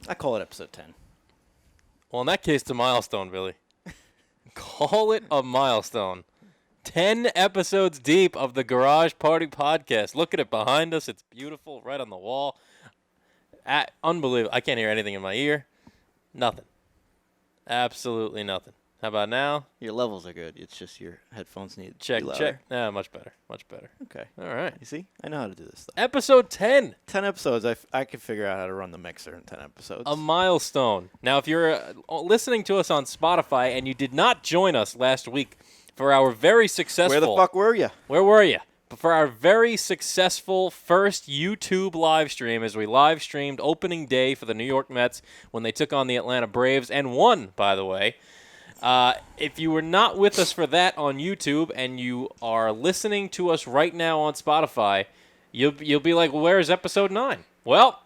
I call it episode 10. Well, in that case, it's a milestone, Billy. Call it a milestone. 10 episodes deep of the Garage Party Podcast. Look at it behind us. It's beautiful, right on the wall. Unbelievable. I can't hear anything in my ear. Nothing. Absolutely nothing. How about now? Your levels are good. It's just your headphones need to Check, be louder. check. Yeah, much better. Much better. Okay. All right. You see? I know how to do this stuff. Episode 10. 10 episodes. I can figure out how to run the mixer in 10 episodes. A milestone. Now, if you're listening to us on Spotify and you did not join us last week for our very successful... Where the fuck were you? Where were you? For our very successful first YouTube live stream, as we live streamed opening day for the New York Mets when they took on the Atlanta Braves and won, by the way. If you were not with us for that on YouTube and you are listening to us right now on Spotify, you'll be like, well, where's episode 9? Well,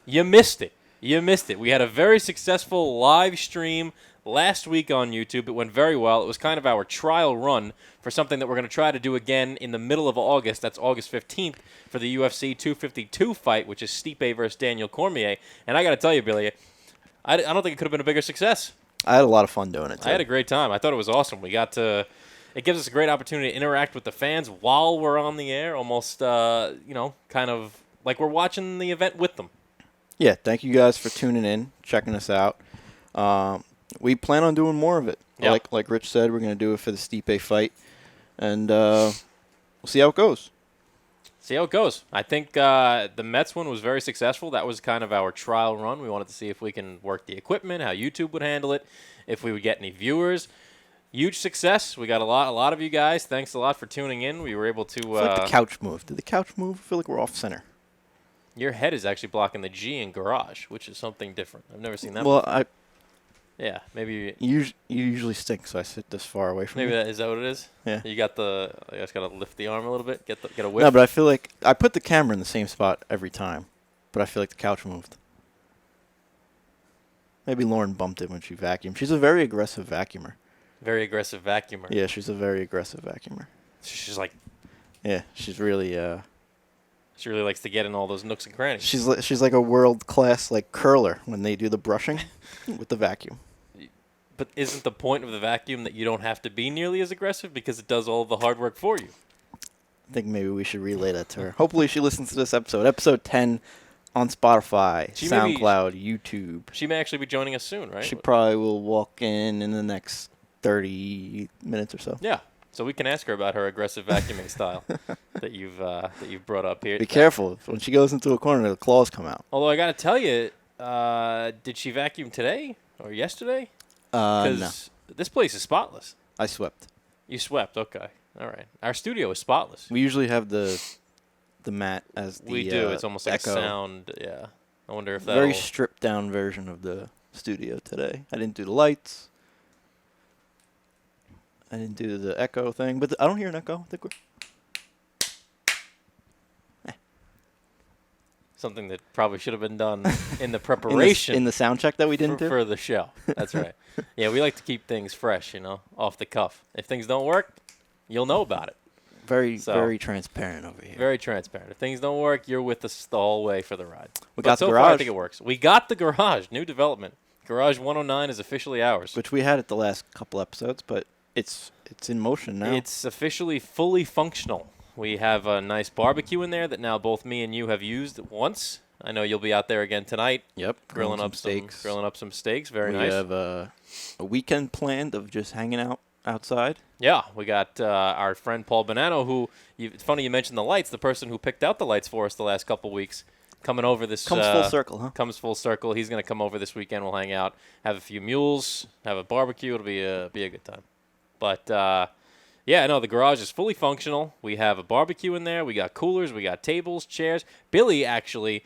you missed it. You missed it. We had a very successful live stream last week on YouTube. It went very well. It was kind of our trial run for something that we're going to try to do again in the middle of August. That's August 15th for the UFC 252 fight, which is Stipe versus Daniel Cormier. And I got to tell you, Billy, I don't think it could have been a bigger success. I had a lot of fun doing it, too. I had a great time. I thought it was awesome. It gives us a great opportunity to interact with the fans while we're on the air, almost, kind of like we're watching the event with them. Yeah, thank you guys for tuning in, checking us out. We plan on doing more of it. Yep. Like Rich said, we're going to do it for the Stipe fight, and we'll see how it goes. See how it goes. I think the Mets one was very successful. That was kind of our trial run. We wanted to see if we can work the equipment, how YouTube would handle it, if we would get any viewers. Huge success. We got a lot of you guys. Thanks a lot for tuning in. We were able to... I feel like the couch moved. Did the couch move? I feel like we're off center. Your head is actually blocking the G in garage, which is something different. I've never seen that Well, before. Yeah, maybe... You usually stink, so I sit this far away from you. Maybe is that what it is? Yeah. You got I just got to lift the arm a little bit, get a whiff. No, but I feel like I put the camera in the same spot every time, but I feel like the couch moved. Maybe Lauren bumped it when she vacuumed. She's a very aggressive vacuumer. Very aggressive vacuumer. Yeah, she's a very aggressive vacuumer. She's like... Yeah, she's really... She really likes to get in all those nooks and crannies. She's like a world-class like curler when they do the brushing with the vacuum. But isn't the point of the vacuum that you don't have to be nearly as aggressive because it does all the hard work for you? I think maybe we should relay that to her. Hopefully she listens to this episode. Episode 10 on Spotify, SoundCloud, YouTube. She may actually be joining us soon, right? She probably will walk in the next 30 minutes or so. Yeah. So we can ask her about her aggressive vacuuming style that you've brought up here. Be careful. When she goes into a corner, the claws come out. Although I got to tell you, did she vacuum today or yesterday? No. Because this place is spotless. I swept. You swept. Okay. All right. Our studio is spotless. We usually have the mat as the We do. It's almost like echo. a sound. Yeah. I wonder if that Very stripped down version of the studio today. I didn't do the lights. I didn't do the echo thing, but I don't hear an echo. I think we're something that probably should have been done in the preparation in the sound check that we didn't do for the show. That's right. Yeah, we like to keep things fresh, off the cuff. If things don't work, you'll know about it. Very transparent over here. Very transparent. If things don't work, you're with us the whole way for the ride. We got the so garage. far, I think it works. We got the garage. New development. Garage 109 is officially ours. Which we had it the last couple episodes, but it's in motion now. It's officially fully functional. We have a nice barbecue in there that now both me and you have used once. I know you'll be out there again tonight. Yep. Grilling up some steaks. Very nice. We have a weekend planned of just hanging out outside. Yeah, we got our friend Paul Bonanno, who, it's funny you mentioned the lights, the person who picked out the lights for us the last couple weeks, coming over this. Comes full circle, huh? Comes full circle. He's going to come over this weekend. We'll hang out, have a few mules, have a barbecue. It'll be a good time. But, the garage is fully functional. We have a barbecue in there. We got coolers. We got tables, chairs. Billy actually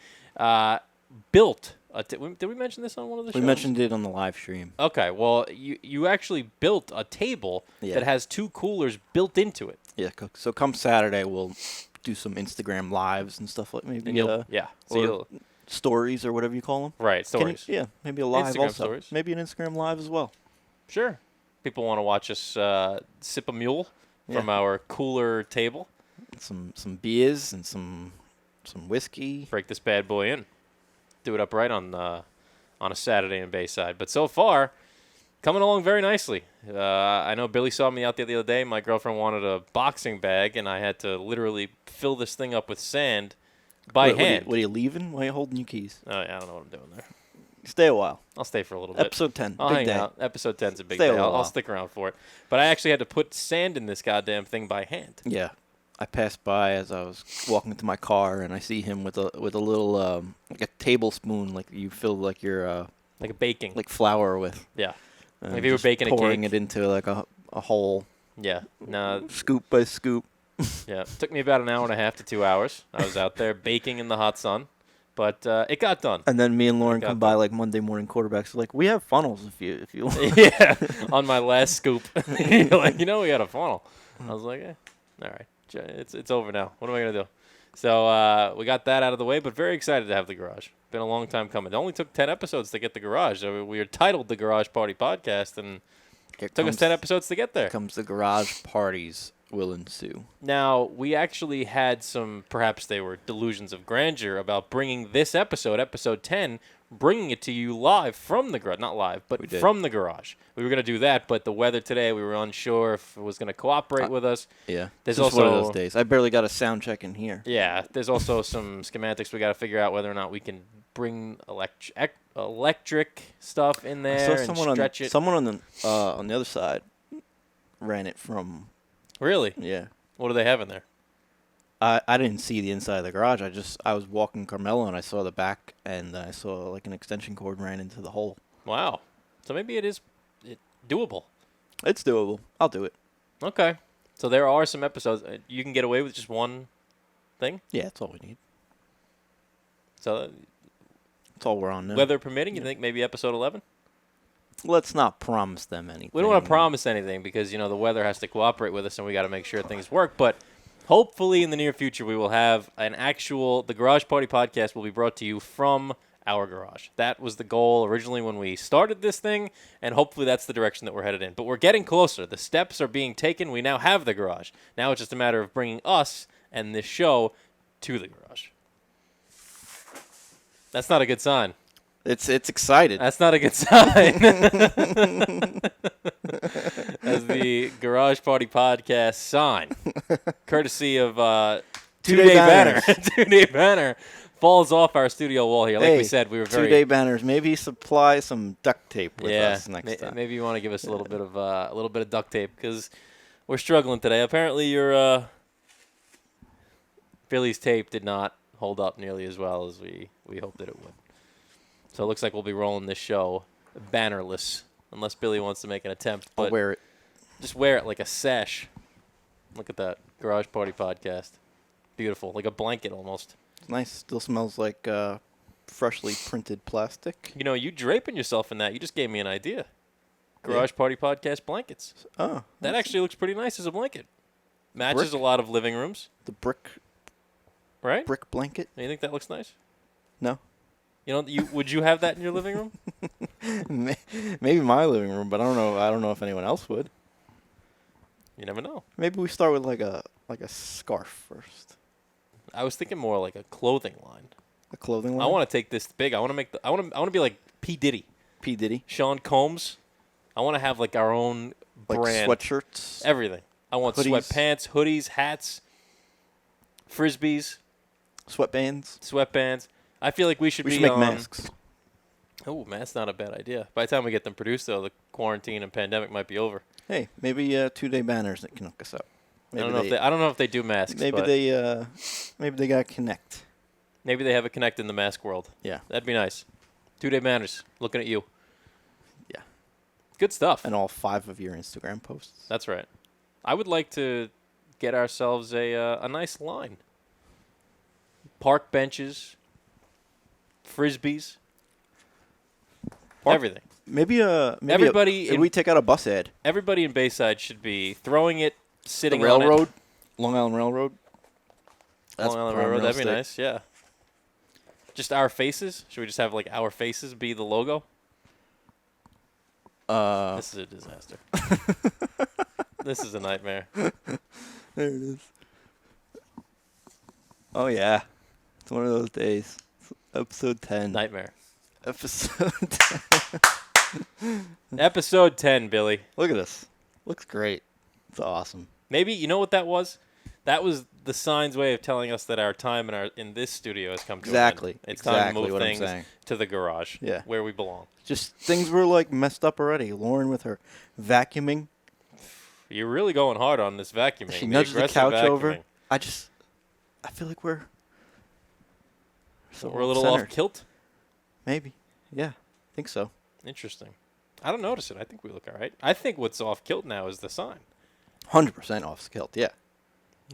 built. Did we mention this on one of the shows? We mentioned it on the live stream. Okay, well, you actually built a table that has 2 coolers built into it. Yeah, so come Saturday, we'll do some Instagram lives and stuff like maybe. So stories or whatever you call them. Right, stories. Maybe a live Instagram also. stories. Maybe an Instagram live as well. Sure. People want to watch us sip a mule from our cooler table. Some beers and some whiskey. Break this bad boy in. Do it upright on on a Saturday in Bayside. But so far, coming along very nicely. I know Billy saw me out there the other day. My girlfriend wanted a boxing bag, and I had to literally fill this thing up with sand by hand. What are you leaving? Why are you holding your keys? I don't know what I'm doing there. Stay a while. I'll stay for a little bit. Episode 10. I'll big hang day. out. Episode 10's a big Stay day. a while. I'll stick around for it. But I actually had to put sand in this goddamn thing by hand. Yeah. I passed by as I was walking into my car, and I see him with a little like a tablespoon, like you fill like your Like a baking. like flour with. Yeah. And Like if you were just baking a pouring cake. it into like a hole, Yeah. No. scoop by scoop. Yeah. It took me about an hour and a half to 2 hours. I was out there baking in the hot sun. But it got done. And then me and Lauren Got come that. by like Monday morning quarterbacks. Like, we have funnels if you want. Yeah. On my last scoop. You're like, we got a funnel. I was like, all right. It's over now. What am I going to do? So we got that out of the way, but very excited to have the garage. Been a long time coming. It only took 10 episodes to get the garage. So we were titled the Garage Party Podcast, and it took us 10 episodes to get there. Comes the garage parties will ensue. Now, we actually had some, perhaps they were delusions of grandeur about bringing this episode, episode 10, bringing it to you live from the garage. Not live, but from the garage. We were going to do that, but the weather today, we were unsure if it was going to cooperate with us. Yeah. There's Just also one of those days. I barely got a sound check in here. Yeah, there's also some schematics we got to figure out whether or not we can bring electric stuff in there and stretch it. Someone on the other side ran it from. Really? Yeah. What do they have in there? I didn't see the inside of the garage. I was walking Carmelo and I saw the back, and I saw like an extension cord ran into the hole. Wow. So maybe it is doable. It's doable. I'll do it. Okay. So there are some episodes. You can get away with just one thing? Yeah, that's all we need. So That's all we're on now. weather permitting, you think maybe episode 11? Let's not promise them anything. We don't want to promise anything because, the weather has to cooperate with us and we got to make sure things work. But hopefully in the near future we will have the Garage Party Podcast will be brought to you from our garage. That was the goal originally when we started this thing, and hopefully that's the direction that we're headed in. But we're getting closer. The steps are being taken. We now have the garage. Now it's just a matter of bringing us and this show to the garage. That's not a good sign. It's excited. That's not a good sign. As the Garage Party Podcast sign, courtesy of Two-Day Banner. Two-Day Banner falls off our studio wall here. Like we said, we were very... Two-Day Banners. Maybe supply some duct tape with us next time. Maybe you want to give us a little bit of duct tape because we're struggling today. Apparently, your Billy's tape did not hold up nearly as well as we hoped that it would. So it looks like we'll be rolling this show bannerless, unless Billy wants to make an attempt. But I'll wear it. Just wear it like a sash. Look at that. Garage Party Podcast. Beautiful. Like a blanket almost. It's nice. Still smells like freshly printed plastic. You draping yourself in that. You just gave me an idea. Garage Party Podcast blankets. Oh. That actually looks pretty nice as a blanket. Matches a lot of living rooms. The brick blanket? You think that looks nice? No. Would you have that in your living room? Maybe my living room, but I don't know. I don't know if anyone else would. You never know. Maybe we start with like a scarf first. I was thinking more like a clothing line. A clothing line. I want to take this big. I want to be like P. Diddy. P. Diddy. Sean Combs. I want to have like our own brand. Like sweatshirts. Everything. I want sweatpants, hoodies, hats, frisbees, sweatbands. I feel like we should make masks. Oh, masks not a bad idea. By the time we get them produced, though, the quarantine and pandemic might be over. Hey, maybe 2-day banners that can hook us up. Maybe I don't know if they do masks. Maybe they got Connect. Maybe they have a Connect in the mask world. Yeah, that'd be nice. 2-day banners. Looking at you. Yeah, good stuff. And all 5 of your Instagram posts. That's right. I would like to get ourselves a nice line. Park benches, frisbees, everything. Maybe everybody. we take out a bus ad. Everybody in Bayside should be throwing it, sitting the railroad, on it. Long Island Railroad. Long Island Railroad. That'd be nice. Yeah. Just our faces. Should we just have like our faces be the logo? This is a disaster. This is a nightmare. There it is. Oh yeah, it's one of those days. Episode 10. Nightmare. Episode. Episode 10, Billy. Look at this. Looks great. It's awesome. Maybe, you know what that was? That was the sign's way of telling us that our time in this studio has come to an end. It's time to move things to the garage, where we belong. Just things were like messed up already. Lauren with her vacuuming. You're really going hard on this vacuuming. She nudged the couch over. I feel like we're a little off kilt? Maybe. Yeah, I think so. Interesting. I don't notice it. I think we look all right. I think what's off kilt now is the sign. 100% off kilt, yeah.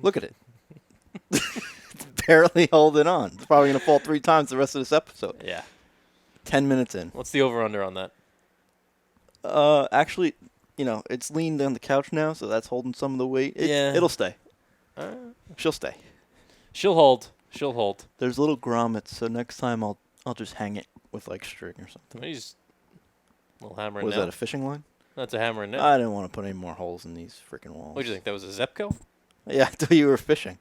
Look at it. It's barely holding on. It's probably going to fall 3 times the rest of this episode. Yeah. 10 minutes in. What's the over-under on that? Actually, it's leaned on the couch now, so that's holding some of the weight. It'll stay. She'll stay. She'll hold. She'll hold. There's little grommets, so next time I'll just hang it with like string or something. He's a little hammer and Was nail. that a fishing line? That's a hammer and nail. I didn't want to put any more holes in these freaking walls. What do you think? That was a Zepco? Yeah, I thought you were fishing.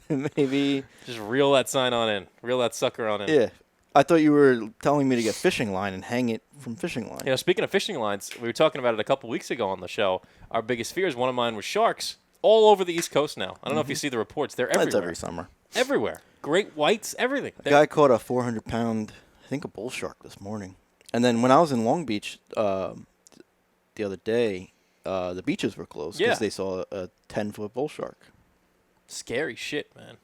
Maybe. Just reel that sign on in. Reel that sucker on in. Yeah. I thought you were telling me to get fishing line and hang it from fishing line. Speaking of fishing lines, we were talking about it a couple weeks ago on the show. Our biggest fears, one of mine was sharks all over the East Coast now. I don't know if you see the reports. They're everywhere. That's every summer. Everywhere. Great whites, everything. A guy caught a 400-pound, I think a bull shark this morning. And then when I was in Long Beach the other day, the beaches were closed because they saw a 10-foot bull shark. Scary shit, man.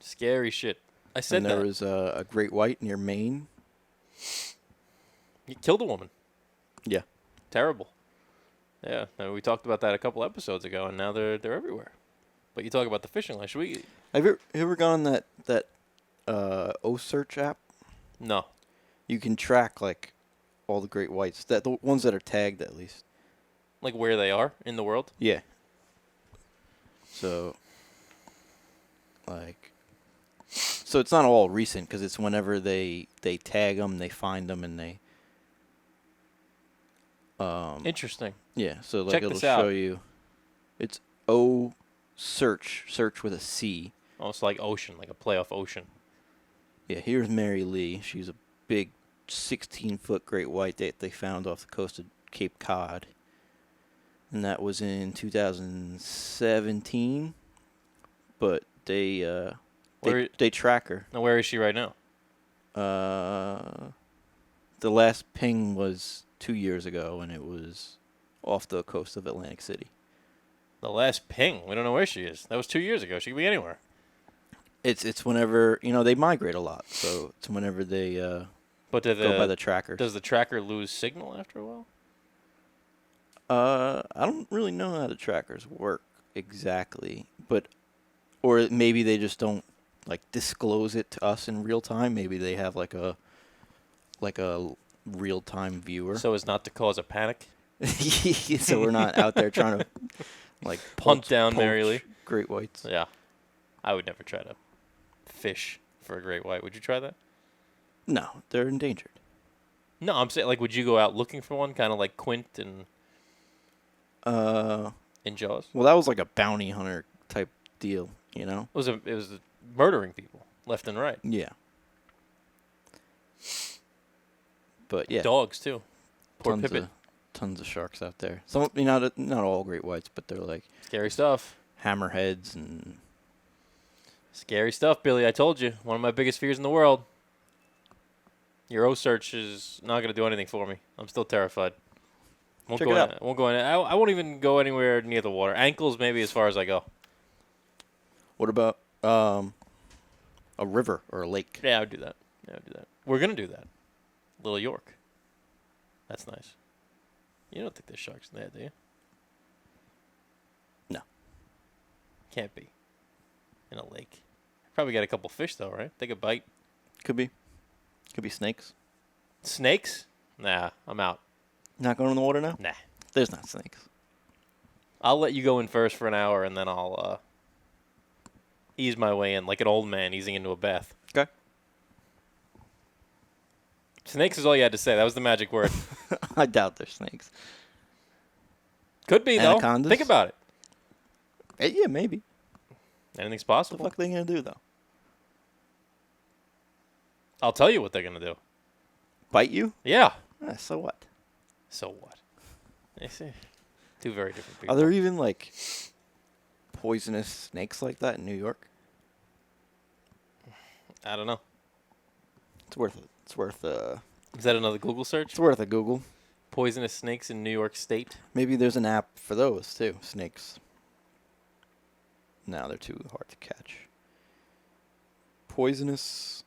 Scary shit. I said that. And there was a great white near Maine. You killed a woman. Yeah. Terrible. Yeah, we talked about that a couple episodes ago, and now they're everywhere. But you talk about the fishing line. Should we? Have you ever gone on that O-Search app? No. You can track like all the great whites, the ones that are tagged at least. Like where they are in the world? Yeah. So it's not all recent because it's whenever they tag them, they find them, and they. Interesting. Yeah, so like Check it'll this out. show you. It's O-Search with a C. Oh, it's like ocean, like a play off ocean. Yeah, here's Mary Lee. She's a big 16-foot great white that they found off the coast of Cape Cod. And that was in 2017. But they track her. Now, where is she right now? The last ping was 2 years ago, and it was off the coast of Atlantic City. The last ping? We don't know where she is. That was 2 years ago. She could be anywhere. It's whenever, they migrate a lot. So it's whenever they go by the trackers. Does the tracker lose signal after a while? I don't really know how the trackers work exactly, or maybe they just don't disclose it to us in real time. Maybe they have like a real time viewer. So as not to cause a panic. So we're not out there trying to hunt down Mary Lee. Great whites. Yeah, I would never try to fish for a great white. Would you try that? No, they're endangered. No, I'm saying would you go out looking for one, kind of like Quint and in Jaws? Well, that was like a bounty hunter type deal, It was murdering people left and right. Yeah. But yeah, dogs too. Poor Pippin. Tons of sharks out there. Some, not all great whites, but they're like scary stuff. Hammerheads and scary stuff, Billy. I told you, one of my biggest fears in the world. Your O-Search is not going to do anything for me. I'm still terrified. Check it out. Won't go in. I won't even go anywhere near the water. Ankles, maybe, as far as I go. What about a river or a lake? Yeah, I would do that. We're going to do that. Little York. That's nice. You don't think there's sharks in there, do you? No. Can't be. In a lake. Probably got a couple fish, though, right? Take a bite. Could be. Could be snakes. Snakes? Nah, I'm out. Not going in the water now? Nah. There's not snakes. I'll let you go in first for an hour, and then I'll ease my way in like an old man easing into a bath. Okay. Snakes is all you had to say. That was the magic word. I doubt there's snakes. Could be, Anacondas? Though. Think about it. Yeah, maybe. Anything's possible. What the fuck are they going to do, though? I'll tell you what they're going to do. Bite you? Yeah. So what? So what? I see. Two very different people. Are there even, like, poisonous snakes like that in New York? I don't know. It's worth Is that another Google search? it's worth a Google. Poisonous snakes in New York State. Maybe there's an app for those, too. Snakes. No, they're too hard to catch. Poisonous.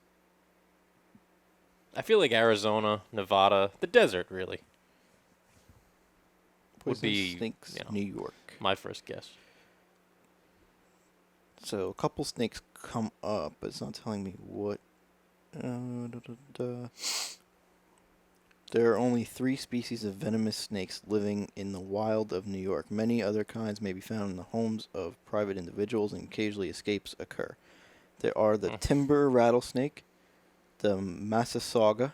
I feel like Arizona, Nevada, the desert, really. Would Poisonous be, snakes, New York. my first guess. So a couple snakes come up, but it's not telling me what. There are only 3 species of venomous snakes living in the wild of New York. Many other kinds may be found in the homes of private individuals, and occasionally escapes occur. There are the timber rattlesnake, the Massasauga,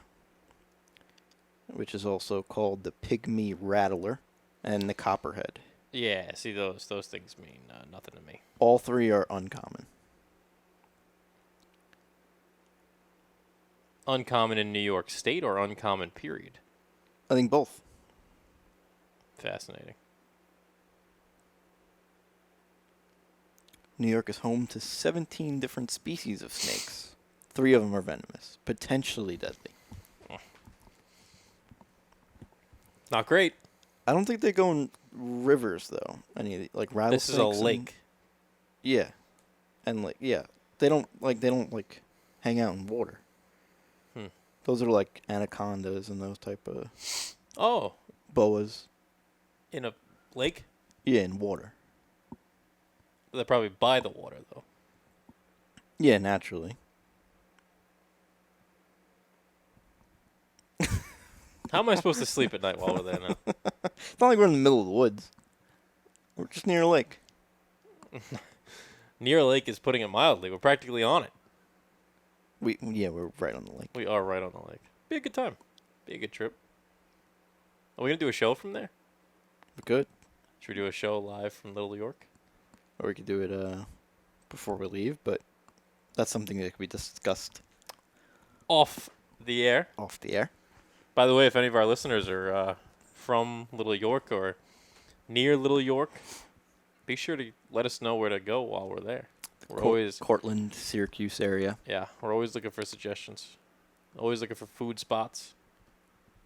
which is also called the pygmy rattler, and the copperhead. Yeah, see, those things mean nothing to me. All 3 are uncommon. Uncommon in New York State or uncommon period? I think both. Fascinating. New York is home to 17 different species of snakes. 3 of them are venomous, potentially deadly. Not great. I don't think they go in rivers though. Any like rattlesnakes. This is a lake. Yeah, and they don't hang out in water. Those are like anacondas and those type of boas. In a lake? Yeah, in water. They're probably by the water, though. Yeah, naturally. How am I supposed to sleep at night while we're there now? It's not like we're in the middle of the woods. We're just near a lake. Near a lake is putting it mildly. We're practically on it. We're right on the lake. We are right on the lake. Be a good time. Be a good trip. Are we going to do a show from there? We could. Should we do a show live from Little York? Or we could do it before we leave, but that's something that could be discussed Off the air. off the air. By the way, if any of our listeners are from Little York or near Little York, be sure to let us know where to go while we're there. We're always Cortland, Syracuse area. Yeah, we're always looking for suggestions. Always looking for food spots.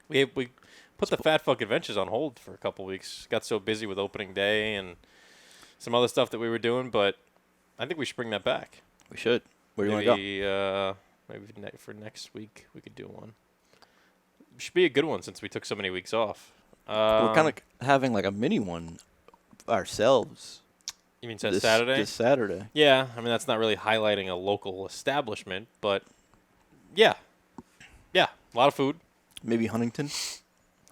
We put the Fat Fuck Adventures on hold for a couple weeks. Got so busy with opening day and some other stuff that we were doing, but I think we should bring that back. We should. Where do you want to go? Maybe for next week we could do one. It should be a good one since we took so many weeks off. We're kind of having like a mini one ourselves. You mean Saturday? This Saturday. Yeah, I mean that's not really highlighting a local establishment, but yeah, a lot of food. Maybe Huntington.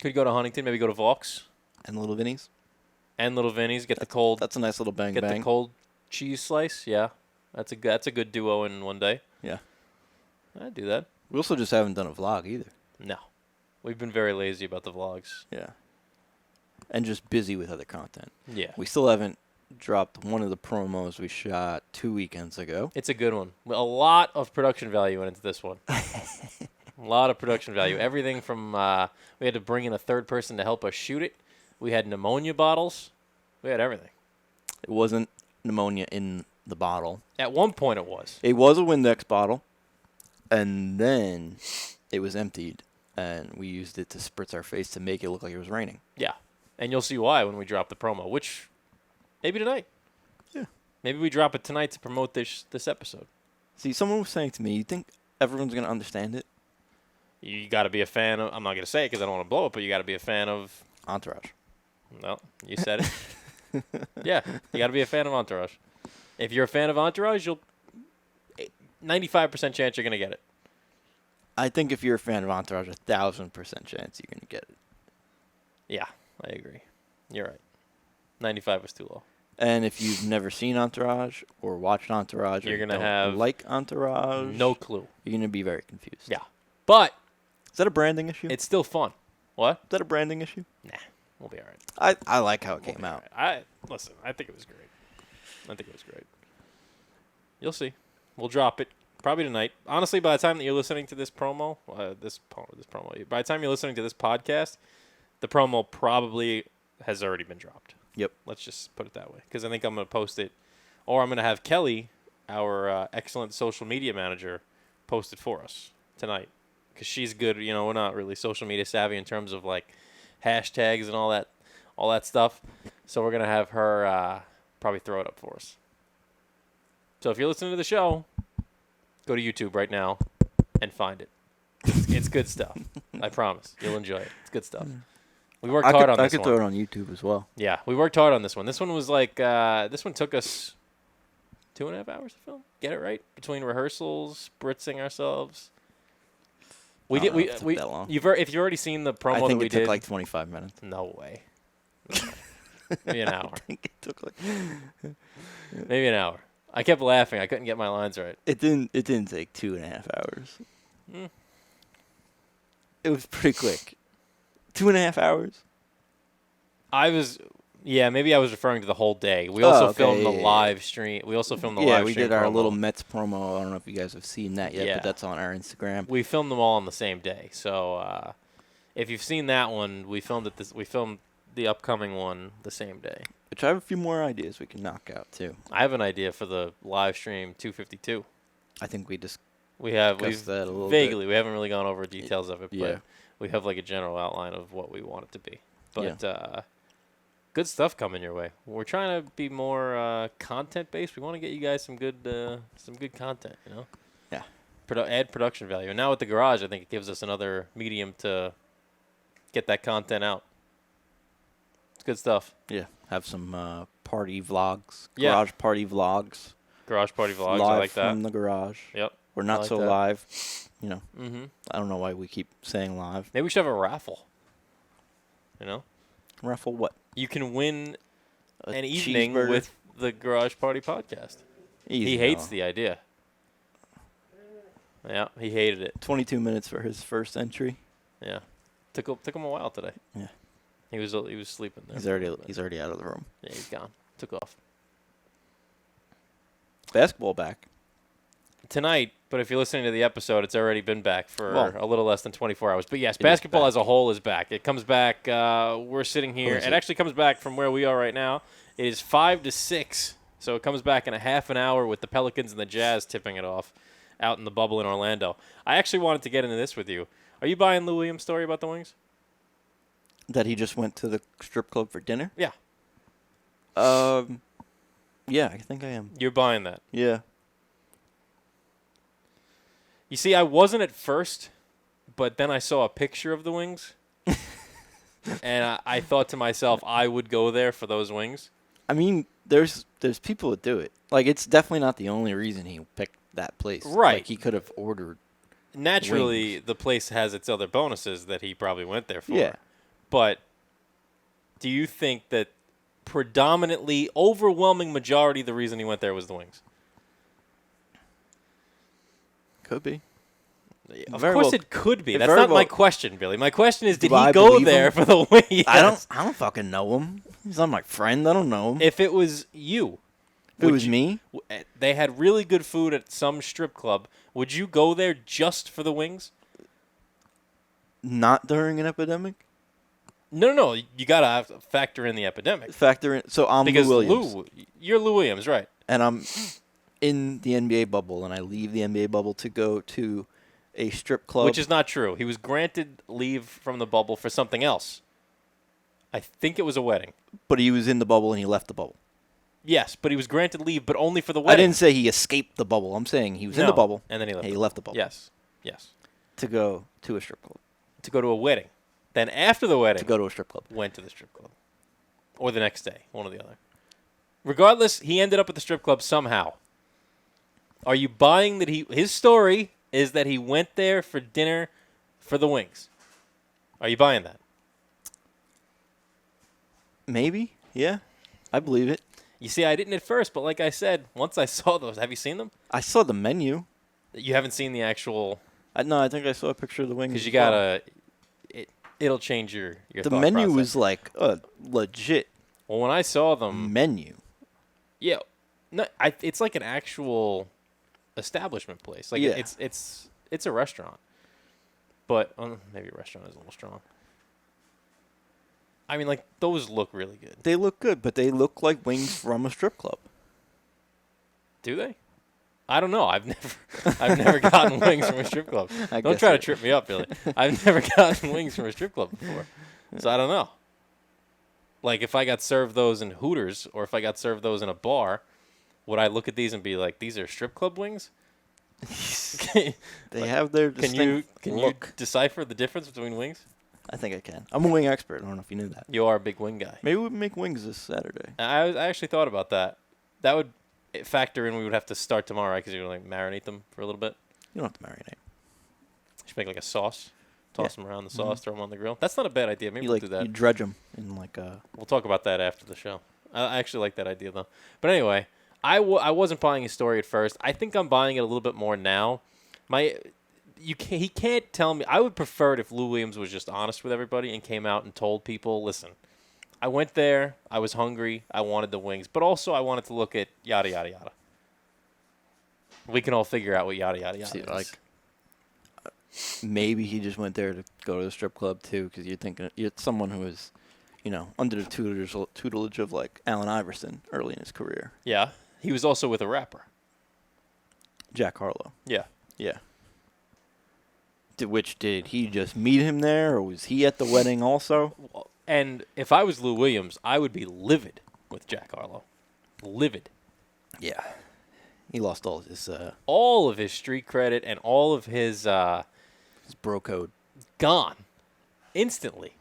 Could go to Huntington, maybe go to Vaux And Little Vinny's. and Little Vinny's. Get the cold. That's a nice little bang Get bang. the cold cheese slice. Yeah, that's a good duo in one day. Yeah. I'd do that. We also just haven't done a vlog either. No, we've been very lazy about the vlogs. Yeah. And just busy with other content. Yeah, We still haven't dropped one of the promos we shot 2 weekends ago. it's a good one. A lot of production value went into this one. A lot of production value. Everything from we had to bring in a third person to help us shoot it. We had pneumonia bottles. We had everything. It wasn't pneumonia in the bottle. At one point, it was. It was a Windex bottle, and then it was emptied, and we used it to spritz our face to make it look like it was raining. Yeah, and you'll see why when we drop the promo. Which maybe tonight. Yeah. Maybe we drop it tonight to promote this episode. See, someone was saying to me, you think everyone's going to understand it? You got to be a fan of. I'm not gonna say it because I don't want to blow it, but you got to be a fan of. Entourage. No, you said it. Yeah, you got to be a fan of Entourage. If you're a fan of Entourage, you'll 95% chance you're gonna get it. I think if you're a fan of Entourage, 1,000% chance you're going to get it. Yeah, I agree. You're right. 95 was too low. And if you've never seen Entourage or watched Entourage, You're or gonna don't have like Entourage, No clue. you're going to be very confused. Yeah, but Is that a branding issue? it's still fun. What? Is that a branding issue? Nah, we'll be all right. I like how it We'll came be out. all right. I think it was great. You'll see. We'll drop it. Probably tonight. Honestly, by the time that you're listening to this promo, by the time you're listening to this podcast, the promo probably has already been dropped. Yep. Let's just put it that way. Because I think I'm going to post it, or I'm going to have Kelly, our excellent social media manager, post it for us tonight. Because she's good. You know, we're not really social media savvy in terms of like hashtags and all that stuff. So we're going to have her probably throw it up for us. So if you're listening to the show, go to YouTube right now and find it. It's good stuff. I promise. You'll enjoy it. It's good stuff. We worked hard on this one. I could throw it on YouTube as well. Yeah, we worked hard on this one. This one was like, this one took us 2.5 hours to film. Get it right? Between rehearsals, spritzing ourselves. We did. We that long. If you've already seen the promo I think that we it took did, like 25 minutes. no way. Maybe an hour. I think it took like. Maybe an hour. I kept laughing. I couldn't get my lines right. It didn't take 2.5 hours. It was pretty quick. 2.5 hours. Maybe I was referring to the whole day. We also okay, filmed the yeah. live stream. We also filmed the live stream. Yeah, we did our promo. little Mets promo. I don't know if you guys have seen that yet, Yeah. but that's on our Instagram. We filmed them all on the same day. So if you've seen that one, we filmed the upcoming one the same day. Which I have a few more ideas we can knock out too. I have an idea for the live stream 252. I think we discussed We've that a little vaguely. We haven't really gone over details of it, Yeah. but we have like a general outline of what we want it to be. But good stuff coming your way. We're trying to be more content based. We want to get you guys some good content. You know. Yeah. Add production value. And now with the garage, I think it gives us another medium to get that content out. It's good stuff. Yeah, have some party vlogs, Yeah. garage party vlogs. Garage party vlogs. Live I like that. from the garage. Yep. We're not like so that. live, you know. Mm-hmm. I don't know why we keep saying live. Maybe we should have a raffle. You know, Raffle what? you can win A an evening cheeseburger? with the Garage Party podcast. Easy He hates now. the idea. Yeah, he hated it. 22 minutes for his first entry. Yeah, took him a while today. Yeah. He was sleeping there. He's already out of the room. Yeah, he's gone. Took off Basketball back. tonight. But if you're listening to the episode, it's already been back for Well, a little less than 24 hours. But yes, it is basketball back. as a whole is back. It comes back. We're sitting here. is It it? actually comes back from where we are right now. It is 5 to 6. So it comes back in a half an hour with the Pelicans and the Jazz tipping it off out in the bubble in Orlando. I actually wanted to get into this with you. Are you buying Lou Williams' story about the Wings? That he just went to the strip club for dinner? Yeah. Yeah, I think I am. You're buying that. Yeah. You see, I wasn't at first, but then I saw a picture of the Wings. And I thought to myself, I would go there for those wings. I mean, there's people that do it. Like, it's definitely not the only reason he picked that place. Right. Like, he could have ordered. Naturally, Wings. the place has its other bonuses that he probably went there for. Yeah. But do you think that predominantly, overwhelming majority of the reason he went there was the wings? Could be. Of Very course well- it could be. it That's very not my well- question, Billy. My question is, did Do he I go believe there him? for the wings? Yes. I don't fucking know him. He's not my friend. I don't know him. If it was you, If it would was you- me, they had really good food at some strip club. Would you go there just for the wings? not during an epidemic, No. You gotta have to factor in the epidemic factor in. So I'm because Lou Williams, you're Lou Williams, right? and I'm in the NBA bubble, and I leave the NBA bubble to go to a strip club. Which is not true. He was granted leave from the bubble for something else. I think it was a wedding. but he was in the bubble and he left the bubble. Yes, but he was granted leave, but only for the I wedding. didn't say he escaped the bubble. I'm saying he was in No, the bubble and then he left. He left the bubble. Yes. To go to a strip club. To go to a wedding. Then after the wedding, To go to a strip club. went to the strip club. Or the next day, one or the other. Regardless, he ended up at the strip club somehow. Are you buying that his story is that he went there for dinner for the wings? Are you buying that? Maybe. Yeah. I believe it. You see, I didn't at first, but like I said, once I saw those, have you seen them? I saw the menu. You haven't seen the actual, No, I think I saw a picture of the wings. because you as well. gotta, it'll change your The thought menu process. was like a legit Well, when I saw them, menu. yeah, no, it's like an actual establishment place. Like Yeah. it's a restaurant, but maybe a restaurant is a little strong. I mean, like those look really good. They look good, but they look like wings from a strip club. Do they? I don't know. I've never gotten wings from a strip club. Don't try to trip me up, Billy. I've never gotten wings from a strip club before, so I don't know. Like if I got served those in Hooters or if I got served those in a bar, would I look at these and be like, "These are strip club wings"? They have their distinct Can look. you decipher the difference between wings? I think I can. I'm a wing expert. I don't know if you knew that. You are a big wing guy. Maybe we make wings this Saturday. I actually thought about that. That would factor in. We would have to start tomorrow, right? Because you're going to marinate them for a little bit. You don't have to marinate. You should make like a sauce. Toss them around the sauce, throw them on the grill. That's not a bad idea. Maybe we'll do that. You dredge them in like a... We'll talk about that after the show. I actually like that idea, though. But anyway, I wasn't buying his story at first. I think I'm buying it a little bit more now. He can't tell me. I would prefer it if Lou Williams was just honest with everybody and came out and told people, listen, I went there, I was hungry, I wanted the wings, but also I wanted to look at yada, yada, yada. We can all figure out what yada, yada, yada is. Like, maybe he just went there to go to the strip club, too, because you're thinking you're someone who is, under the tutelage of, like, Allen Iverson early in his career. Yeah. He was also with a rapper. Jack Harlow. Yeah. Yeah. Did he just meet him there, or was he at the wedding also? And if I was Lou Williams, I would be livid with Jack Harlow. Livid. Yeah. He lost all of his street credit and all of his bro code. Gone. Instantly.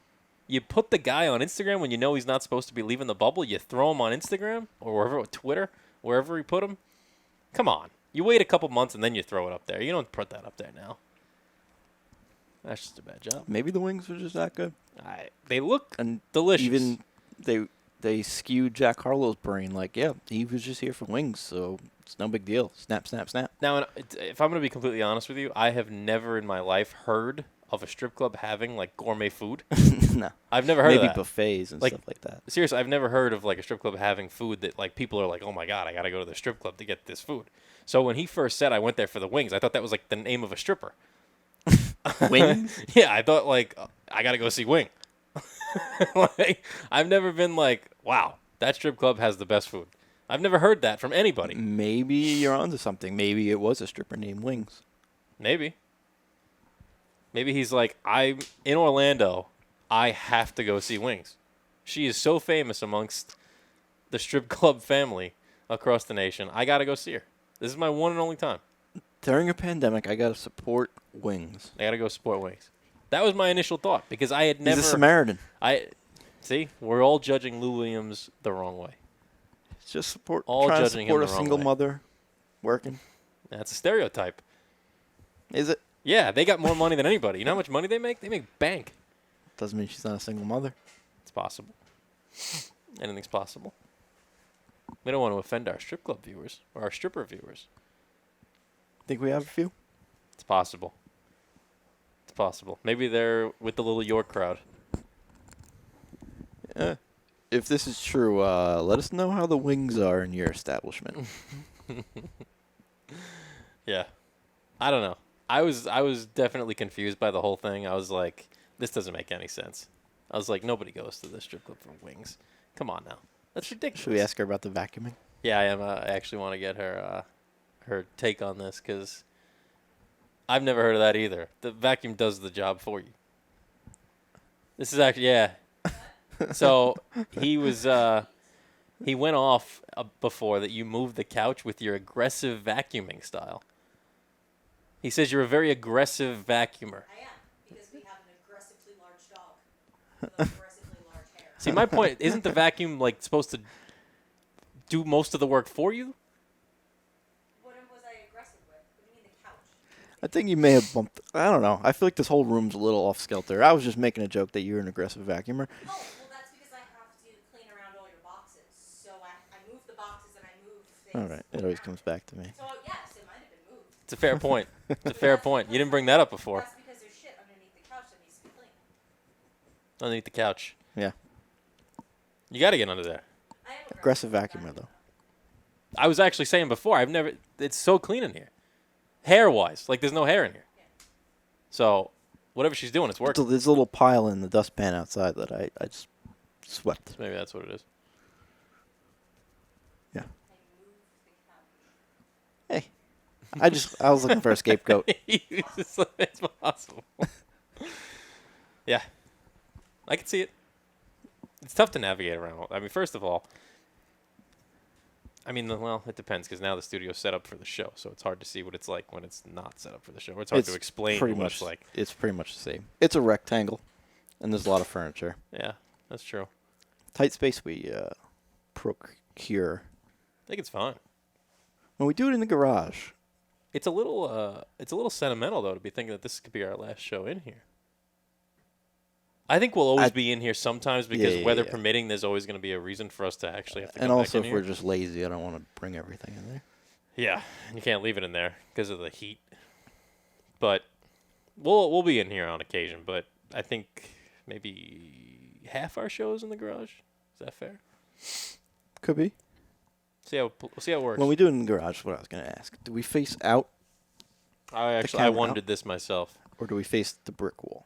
You put the guy on Instagram when you know he's not supposed to be leaving the bubble. You throw him on Instagram or wherever, Twitter, wherever he put him. Come on. You wait a couple months and then you throw it up there. You don't put that up there now. That's just a bad job. Maybe the wings were just that good. They look and delicious. Even they skewed Jack Harlow's brain. Like, yeah, he was just here for wings, so it's no big deal. Snap, snap, snap. Now, if I'm going to be completely honest with you, I have never in my life heard of a strip club having, like, gourmet food. No. I've never heard of that. Maybe buffets and stuff like that. Seriously, I've never heard of, like, a strip club having food that, like, people are like, oh, my God, I got to go to the strip club to get this food. So when he first said I went there for the wings, I thought that was, like, the name of a stripper. Wings? Yeah, I thought, like, I got to go see Wing. Like, I've never been like, wow, that strip club has the best food. I've never heard that from anybody. Maybe you're onto something. Maybe it was a stripper named Wings. Maybe he's like, I'm in Orlando. I have to go see Wings. She is so famous amongst the strip club family across the nation. I got to go see her. This is my one and only time. During a pandemic, I got to support Wings. I got to go support Wings. That was my initial thought because I had never. He's a Samaritan. See, we're all judging Lou Williams the wrong way. It's just support. All trying judging to support him the a wrong single way. mother working. That's a stereotype. Is it? Yeah, they got more money than anybody. You know how much money they make? They make bank. Doesn't mean she's not a single mother. It's possible. Anything's possible. We don't want to offend our strip club viewers or our stripper viewers. Think we have a few? It's possible. It's possible. Maybe they're with the little York crowd. Yeah. If this is true, let us know how the wings are in your establishment. Yeah. I don't know. I was definitely confused by the whole thing. I was like, this doesn't make any sense. I was like, nobody goes to the strip club for wings. Come on now. That's ridiculous. Should we ask her about the vacuuming? Yeah, I am. I actually want to get her take on this because I've never heard of that either. The vacuum does the job for you. This is actually, yeah. So he went off before that you moved the couch with your aggressive vacuuming style. He says you're a very aggressive vacuumer. I am, because we have an aggressively large dog with aggressively large hair. See, my point, isn't the vacuum like supposed to do most of the work for you? What was I aggressive with? What do you mean the couch? I think you may have bumped. I don't know. I feel like this whole room's a little off skelter. I was just making a joke that you're an aggressive vacuumer. Oh, well, that's because I have to clean around all your boxes. So I move the boxes and I move things. All right. It always comes back to me. So, yes, it might have been moved. It's a fair point. It's a fair point. You didn't bring that up before. That's because there's shit underneath the couch that needs to be cleaned. Underneath the couch. Yeah. You got to get under there. I am Aggressive vacuumer, though. I was actually saying before, it's so clean in here. hair-wise. Like, there's no hair in here. So, whatever she's doing, it's working. There's a little pile in the dustpan outside that I just swept. Maybe that's what it is. Yeah. I moved the couch. Hey, I was looking for a scapegoat. It's possible. Yeah. I can see it. It's tough to navigate around. I mean, first of all, well, it depends because now the studio's set up for the show, so it's hard to see what it's like when it's not set up for the show. It's hard to explain pretty what much, it's like. It's pretty much the same. It's a rectangle, and there's a lot of furniture. Yeah, that's true. Tight space we procure. I think it's fine. When we do it in the garage, It's a little sentimental though to be thinking that this could be our last show in here. I think we'll always be in here sometimes because weather permitting, there's always going to be a reason for us to actually have to come and also back in if we're here. just lazy, I don't want to bring everything in there. Yeah, and you can't leave it in there because of the heat. But we'll be in here on occasion. But I think maybe half our shows in the garage. Is that fair? Could be. We'll see how it works. When we do it in the garage, what I was going to ask: do we face out, I camera wondered out? this myself. or do we face the brick wall?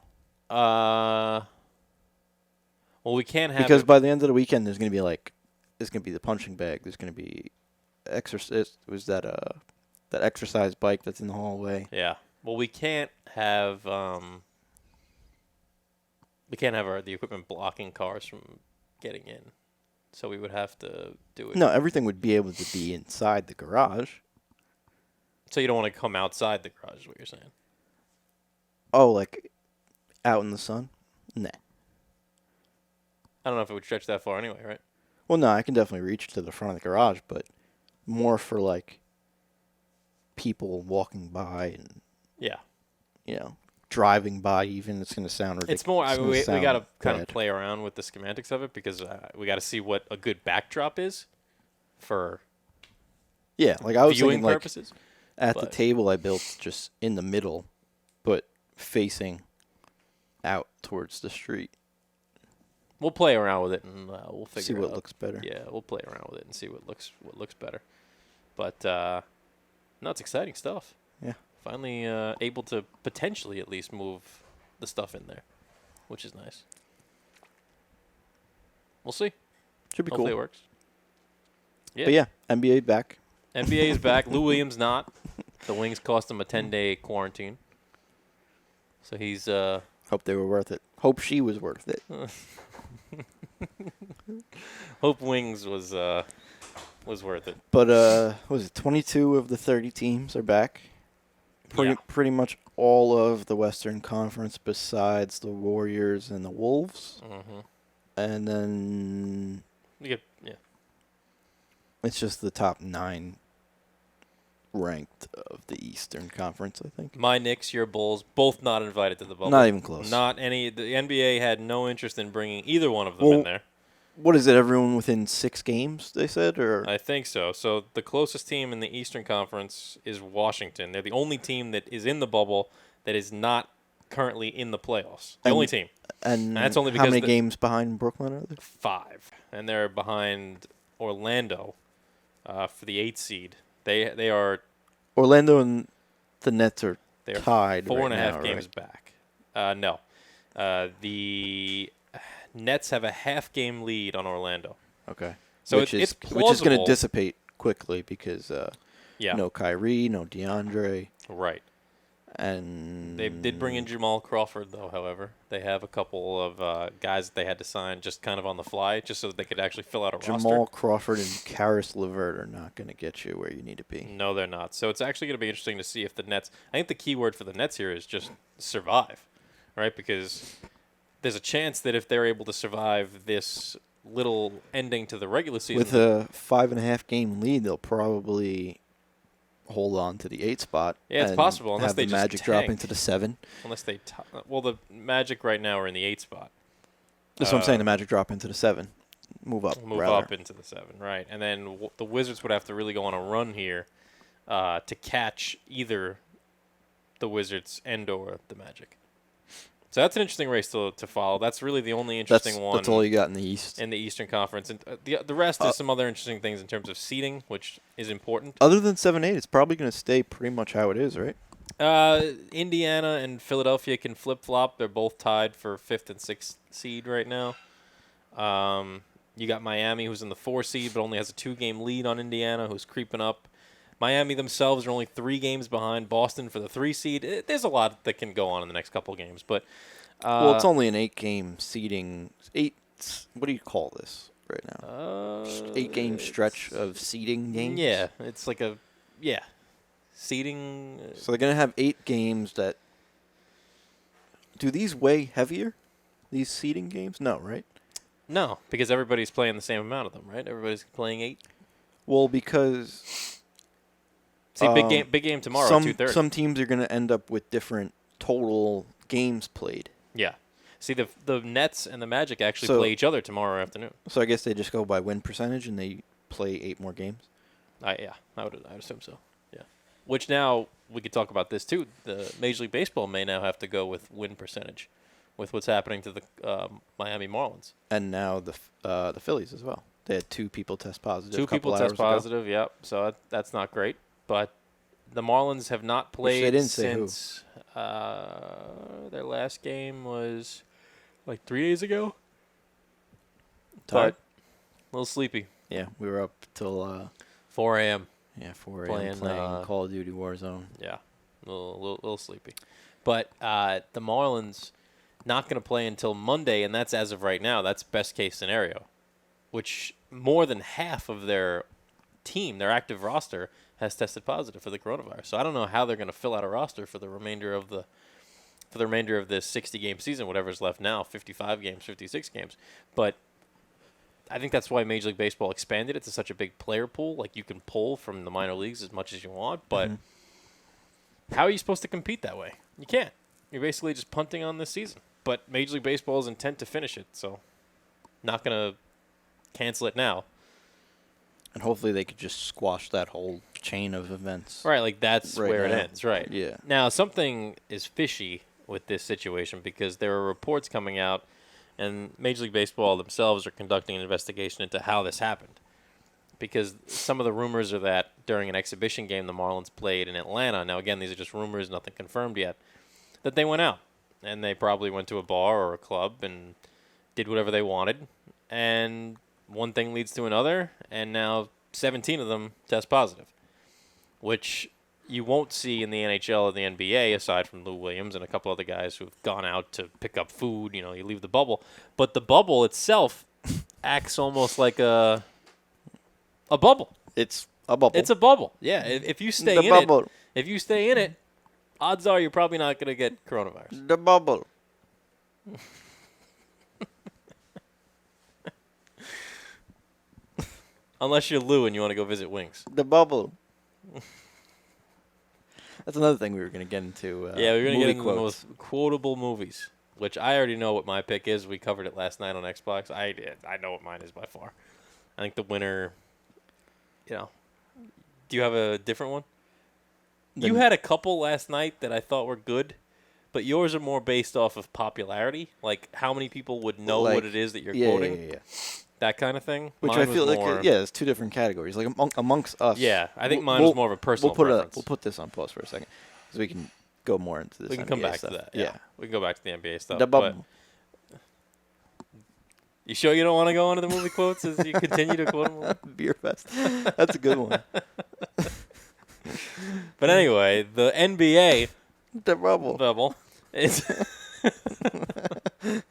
Well, we can't have Because it- by the end of the weekend, there's going to be the punching bag. There's going to be that exercise bike that's in the hallway. Yeah. Well, we can't have the equipment blocking cars from getting in. So we would have to do it. No, everything would be able to be inside the garage. So you don't want to come outside the garage, is what you're saying? Oh, like out in the sun? Nah. I don't know if it would stretch that far anyway, right? Well, no, I can definitely reach to the front of the garage, but more for like people walking by and Yeah. driving by. Even it's going to sound ridiculous. It's more. We got to kind of bad. play around with the schematics of it because we got to see what a good backdrop is for Yeah, like I was viewing thinking, like purposes. at the but- table I built just in the middle, but facing out towards the street. We'll play around with it and we'll figure See it what out. looks better. Yeah, we'll play around with it and see what looks better. But no, it's exciting stuff. Yeah. Finally able to potentially at least move the stuff in there, which is nice. We'll see. Should be Hopefully cool. it works. Yeah. But yeah, NBA back. NBA is back. Lou Williams not. The Wings cost him a 10-day quarantine. So he's Hope they were worth it. Hope she was worth it. hope Wings was worth it. But what was it 22 of the 30 teams are back? Pretty much all of the Western Conference besides the Warriors and the Wolves. Mm-hmm. And then Yeah. it's just the top 9 ranked of the Eastern Conference, I think. My Knicks, your Bulls, both not invited to the bubble. Not even close. Not any. The NBA had no interest in bringing either one of them in there. What is it? Everyone within 6 games, they said, or I think so. So the closest team in the Eastern Conference is Washington. They're the only team that is in the bubble that is not currently in the playoffs. The And- only team. and That's only how because many the- games behind Brooklyn are there? 5, and they're behind Orlando for the 8th seed. They are Orlando and the Nets are they are tied 4.5 right now, games back. No, the Nets have a half-game lead on Orlando. Okay. So which it's is going to plausible. dissipate quickly because Yeah, no Kyrie, no DeAndre, right. and They did bring in Jamal Crawford, though, however. They have a couple of guys that they had to sign just kind of on the fly, just so that they could actually fill out a Jamal roster. Crawford and Karis LeVert are not going to get you where you need to be. No, they're not. So it's actually going to be interesting to see if the Nets... I think the key word for the Nets here is just survive, right? Because there's a chance that if they're able to survive this little ending to the regular season... With a 5.5 game lead, they'll probably hold on to the 8 spot. Yeah, it's and possible, unless have they the just Magic drop tank. into the 7. Unless they... well, the Magic right now are in the 8th spot. That's what I'm saying. The Magic drop into the 7. Move up. Move rather. up into the 7, right. And then the Wizards would have to really go on a run here to catch either the Wizards and or the Magic. So that's an interesting race to follow. That's really the only interesting one. That's all you got in the East. In the Eastern Conference, and the rest is some other interesting things in terms of seeding, which is important. Other than 7-8, it's probably going to stay pretty much how it is, right? Indiana and Philadelphia can flip flop. They're both tied for 5th and 6th seed right now. You got Miami, who's in the 4 seed, but only has a 2-game lead on Indiana, who's creeping up. Miami themselves are only 3 games behind Boston for the 3 seed. There's a lot that can go on in the next couple games, but well, it's only an 8-game seeding. What do you call this right now? 8-game stretch of seeding games. Yeah, it's like seeding. So they're gonna have 8 games that. Do these weigh heavier? These seeding games? No, right? No, because everybody's playing the same amount of them, right? Everybody's playing 8. Well, because. See, big game tomorrow at 2:30. Some teams are going to end up with different total games played. Yeah. See, the Nets and the Magic actually play each other tomorrow afternoon. So I guess they just go by win percentage and they play 8 more games? I would assume so. Yeah. Which now, we could talk about this too. The Major League Baseball may now have to go with win percentage with what's happening to the Miami Marlins. And now the Phillies as well. They had 2 people test positive. 2 people test positive, yep. So that's not great. But the Marlins have not played since their last game was like 3 days ago. Tired? But a little sleepy. Yeah, we were up till 4 a.m. Yeah, 4 a.m. playing Call of Duty Warzone. Yeah, a little sleepy. But the Marlins not going to play until Monday, and that's as of right now. That's best case scenario, which more than half of their team, their active roster, has tested positive for the coronavirus. So I don't know how they're going to fill out a roster for the remainder of this 60-game season, whatever's left now, 55 games, 56 games. But I think that's why Major League Baseball expanded it to such a big player pool. Like, you can pull from the minor leagues as much as you want, but how are you supposed to compete that way? You can't. You're basically just punting on this season. But Major League Baseball is intent to finish it, so not going to cancel it now. And hopefully they could just squash that whole chain of events. Right, like that's right where it now. ends, right. Yeah. Now, something is fishy with this situation because there are reports coming out, and Major League Baseball themselves are conducting an investigation into how this happened. Because some of the rumors are that during an exhibition game the Marlins played in Atlanta, now again, these are just rumors, nothing confirmed yet, that they went out. And they probably went to a bar or a club and did whatever they wanted. And one thing leads to another, and now 17 of them test positive, which you won't see in the NHL or the NBA aside from Lou Williams and a couple other guys who've gone out to pick up food. You know, you leave the bubble. But the bubble itself acts almost like a bubble. It's a bubble. It's a bubble. Yeah, if you stay in it, odds are you're probably not going to get coronavirus. The bubble. Unless you're Lou and you want to go visit Wings. The bubble. That's another thing we were going to get into. Yeah, we're going to get into quotes. the most quotable movies, which I already know what my pick is. We covered it last night on Xbox. I know what mine is by far. I think the winner, do you have a different one? You had a couple last night that I thought were good, but yours are more based off of popularity, like how many people would know what it is that you're quoting. Yeah. That kind of thing. Which Mine I feel was like, more, it's 2 different categories. Like amongst us. Yeah, I think mine was more of a personal preference. We'll put this on pause for a second, so we can go more into this. We can NBA come back stuff. to that. Yeah. We can go back to the NBA stuff. The bubble. You sure you don't want to go into the movie quotes as you continue to quote them? Beer fest. That's a good one. But anyway, the NBA The bubble. bubble is the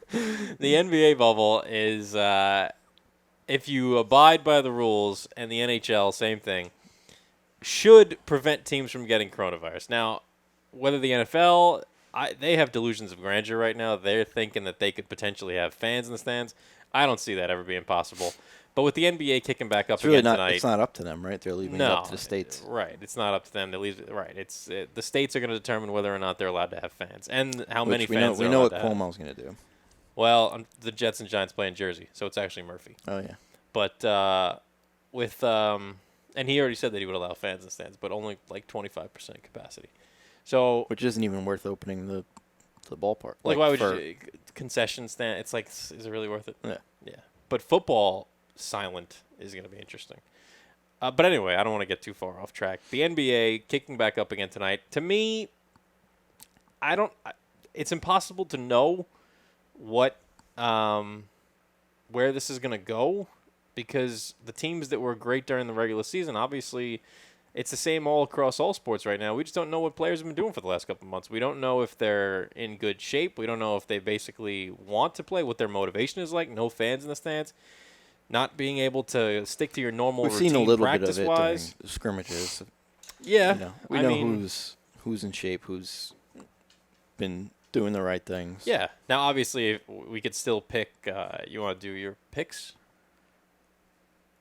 NBA bubble is if you abide by the rules, and the NHL, same thing, should prevent teams from getting coronavirus. Now, whether the NFL, they have delusions of grandeur right now. They're thinking that they could potentially have fans in the stands. I don't see that ever being possible. But with the NBA kicking back up again tonight, it's not up to them, right? They're leaving it up to the states. Right, it's not up to them. They leave it, right. It's the states are going to determine whether or not they're allowed to have fans and how many fans. We know what Cuomo's going to do. Well, the Jets and Giants play in Jersey, so it's actually Murphy. Oh yeah. But with and he already said that he would allow fans in the stands, but only like 25% capacity. So Which isn't even worth opening the to the ballpark. Like why would for, you concession stand? It's like, is it really worth it? Yeah. Yeah. But football silent is going to be interesting. But anyway, I don't want to get too far off track. The NBA kicking back up again tonight. To me, it's impossible to know what where this is going to go because the teams that were great during the regular season, obviously, it's the same all across all sports right now. We just don't know what players have been doing for the last couple of months. We don't know if they're in good shape. We don't know if they basically want to play, what their motivation is like. No fans in the stands. Not being able to stick to your normal We've routine seen a little bit of it during practice-wise. scrimmages. Yeah. You know, we know who's in shape, who's been doing the right things. Yeah. Now, obviously, we could still pick. You want to do your picks